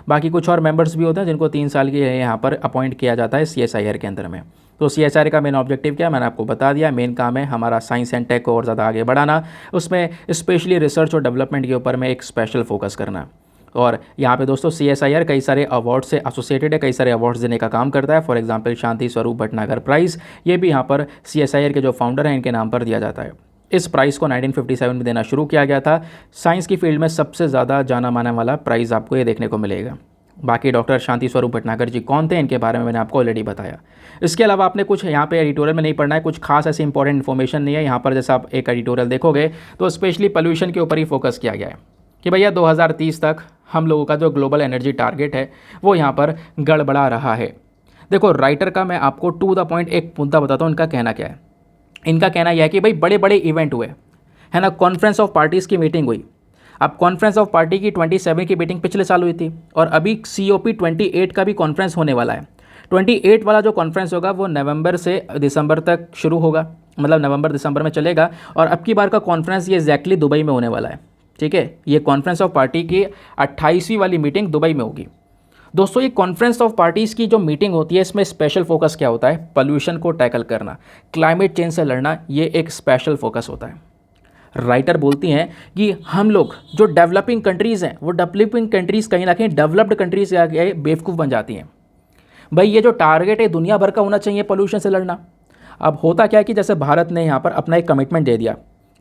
बाकी कुछ और मेंबर्स भी होते हैं जिनको 3 साल के यहाँ पर अपॉइंट किया जाता है CSIR के अंदर में। तो CSIR का मेन ऑब्जेक्टिव क्या है, मैंने आपको बता दिया। मेन काम है हमारा साइंस एंड टेक को और ज़्यादा आगे बढ़ाना, उसमें स्पेशली रिसर्च और डेवलपमेंट के ऊपर में एक स्पेशल फोकस करना। और यहाँ पे दोस्तों CSIR कई सारे अवार्ड से एसोसिएटेड है, कई सारे अवार्ड्स देने का काम करता है। For example Shanti Swarup Bhatnagar price, ये भी यहाँ पर CSIR के जो फाउंडर हैं इनके नाम पर दिया जाता है। इस प्राइज़ को 1957 में देना शुरू किया गया था। साइंस की फील्ड में सबसे ज़्यादा जाना माना वाला प्राइज़ आपको ये देखने को मिलेगा। बाकी डॉक्टर शांति स्वरूप भटनागर जी कौन थे, इनके बारे में मैंने आपको ऑलरेडी बताया। इसके अलावा आपने कुछ यहाँ पे एडिटोरियल में नहीं पढ़ना है, कुछ खास ऐसी इंपॉर्टेंट इन्फॉर्मेशन नहीं है यहाँ पर। जैसा आप एक एडिटोरियल देखोगे तो स्पेशली पोल्यूशन के ऊपर ही फोकस किया गया है कि भैया 2030 तक हम लोगों का जो ग्लोबल एनर्जी टारगेट है वो यहाँ पर गड़बड़ा रहा है। देखो राइटर का मैं आपको टू द पॉइंट एक मुद्दा बताता हूँ, इनका कहना क्या है। इनका कहना यह है कि भाई बड़े बड़े इवेंट हुए है ना, कॉन्फ्रेंस ऑफ पार्टीज़ की मीटिंग हुई। अब कॉन्फ्रेंस ऑफ पार्टी की 27 की मीटिंग पिछले साल हुई थी और अभी COP 28 का भी कॉन्फ्रेंस होने वाला है। 28 वाला जो कॉन्फ्रेंस होगा वो नवंबर से दिसंबर तक शुरू होगा, मतलब नवंबर दिसंबर में चलेगा। और अब की बार का कॉन्फ्रेंस ये एग्जैक्टली दुबई में होने वाला है। ठीक है, ये कॉन्फ्रेंस ऑफ पार्टी की 28वीं वाली मीटिंग दुबई में होगी। दोस्तों ये कॉन्फ्रेंस ऑफ पार्टीज़ की जो मीटिंग होती है इसमें स्पेशल फोकस क्या होता है, पोल्यूशन को टैकल करना, क्लाइमेट चेंज से लड़ना, ये एक स्पेशल फोकस होता है। राइटर बोलती हैं कि हम लोग जो डेवलपिंग कंट्रीज़ हैं वो डेवलपिंग कंट्रीज़ कहीं ना कहीं डेवलप्ड कंट्रीज से आगे बेवकूफ़ बन जाती हैं। भाई ये जो टारगेट है दुनिया भर का होना चाहिए पोल्यूशन से लड़ना। अब होता क्या है कि जैसे भारत ने यहाँ पर अपना एक कमिटमेंट दे दिया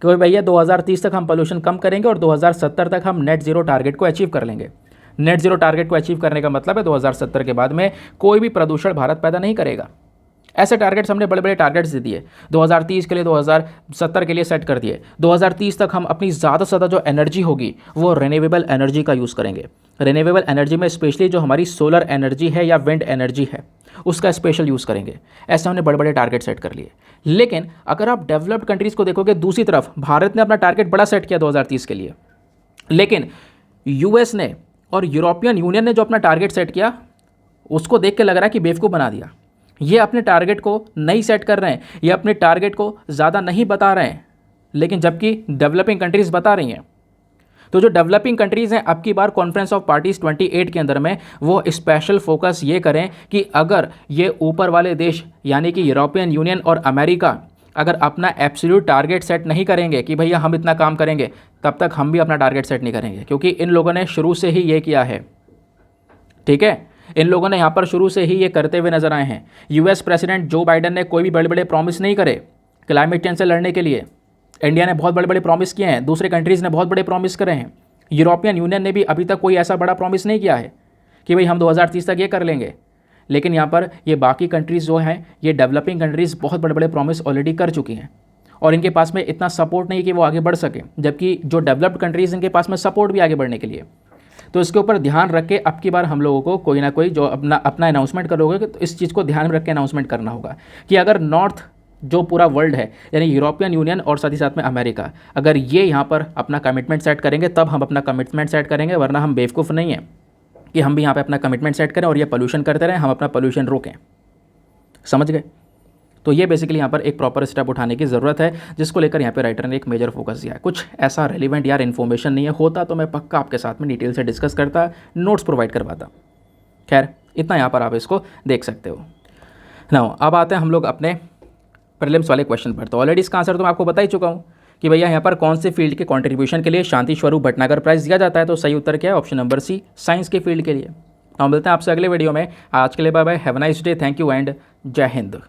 कि भैया 2030 तक हम पोल्यूशन कम करेंगे और 2070 तक हम नेट ज़ीरो टारगेट को अचीव कर लेंगे। नेट जीरो टारगेट को अचीव करने का मतलब है 2070 के बाद में कोई भी प्रदूषण भारत पैदा नहीं करेगा। ऐसे टारगेट्स हमने बड़े बड़े टारगेट्स दे दिए, 2030 के लिए, 2070 के लिए सेट कर दिए। 2030 तक हम अपनी ज़्यादा से ज़्यादा जो एनर्जी होगी वो रिन्यूएबल एनर्जी का यूज़ करेंगे। रिन्यूएबल एनर्जी में स्पेशली जो हमारी सोलर एनर्जी है या विंड एनर्जी है उसका स्पेशल यूज़ करेंगे। ऐसे हमने बड़े बड़े टारगेट सेट कर लिए। लेकिन अगर आप डेवलप्ड कंट्रीज़ को देखोगे, दूसरी तरफ भारत ने अपना टारगेट बड़ा सेट किया 2030 के लिए, लेकिन यूएस ने और यूरोपियन यूनियन ने जो अपना टारगेट सेट किया उसको देख के लग रहा है कि बेवकूफ़ बना दिया। ये अपने टारगेट को नहीं सेट कर रहे हैं, ये अपने टारगेट को ज़्यादा नहीं बता रहे हैं, लेकिन जबकि डेवलपिंग कंट्रीज़ बता रही हैं। तो जो डेवलपिंग कंट्रीज़ हैं, अब की बार कॉन्फ्रेंस ऑफ पार्टीज़ 28 के अंदर में वो स्पेशल फोकस ये करें कि अगर ये ऊपर वाले देश यानी कि यूरोपियन यूनियन और अमेरिका अगर अपना एब्सोल्यूट टारगेट सेट नहीं करेंगे कि भैया हम इतना काम करेंगे, तब तक हम भी अपना टारगेट सेट नहीं करेंगे, क्योंकि इन लोगों ने शुरू से ही ये किया है। ठीक है, इन लोगों ने यहाँ पर शुरू से ही ये करते हुए नजर आए हैं। यूएस प्रेसिडेंट जो बाइडन ने कोई भी बड़े बड़े प्रॉमिस नहीं करे क्लाइमेट चेंज से लड़ने के लिए। इंडिया ने बहुत बड़े बड़े प्रॉमिस किए हैं, दूसरे कंट्रीज़ ने बहुत बड़े प्रॉमिस करे हैं। यूरोपियन यूनियन ने भी अभी तक कोई ऐसा बड़ा प्रॉमिस नहीं किया है कि भाई हम 2030 तक ये कर लेंगे। लेकिन यहाँ पर ये बाकी कंट्रीज़ जो हैं, ये डेवलपिंग कंट्रीज़ बहुत बड़े बड़े प्रॉमिस ऑलरेडी कर चुकी हैं और इनके पास में इतना सपोर्ट नहीं कि वो आगे बढ़ सके, जबकि जो डेवलप्ड कंट्रीज़ इनके पास में सपोर्ट भी आगे बढ़ने के लिए। तो इसके ऊपर ध्यान रख के अब की बार हम लोगों को कोई ना कोई जो अपना अनाउंसमेंट करोगे तो इस चीज़ को ध्यान में रख के अनाउंसमेंट करना होगा कि अगर नॉर्थ जो पूरा वर्ल्ड है यानी यूरोपियन यूनियन और साथ ही साथ में अमेरिका, अगर ये यहाँ पर अपना कमिटमेंट सेट करेंगे तब हम अपना कमिटमेंट सेट करेंगे, वरना हम बेवकूफ़ नहीं हैं कि हम भी यहाँ पे अपना कमिटमेंट सेट करें और ये पोल्यूशन करते रहें, हम अपना पोल्यूशन रोकें। समझ गए? तो ये बेसिकली यहाँ पर एक प्रॉपर स्टेप उठाने की ज़रूरत है, जिसको लेकर यहाँ पे राइटर ने एक मेजर फोकस दिया है। कुछ ऐसा रेलिवेंट यार इन्फॉर्मेशन नहीं है, होता तो मैं पक्का आपके साथ में डिटेल से डिस्कस करता, नोट्स प्रोवाइड करवाता। खैर इतना यहाँ पर आप इसको देख सकते हो। नाउ अब आते हैं हम लोग अपने प्रीलिम्स वाले क्वेश्चन पर। तो ऑलरेडी इसका आंसर तो मैं आपको बता ही चुका हूँ कि भैया यहाँ पर कौन से फील्ड के कंट्रीब्यूशन के लिए शांति स्वरूप भटनागर प्राइज़ दिया जाता है। तो सही उत्तर क्या है? ऑप्शन नंबर सी, साइंस के फील्ड के लिए। हम मिलते हैं आपसे अगले वीडियो में। आज के लिए bye bye, have a nice day, thank you and जय हिंद।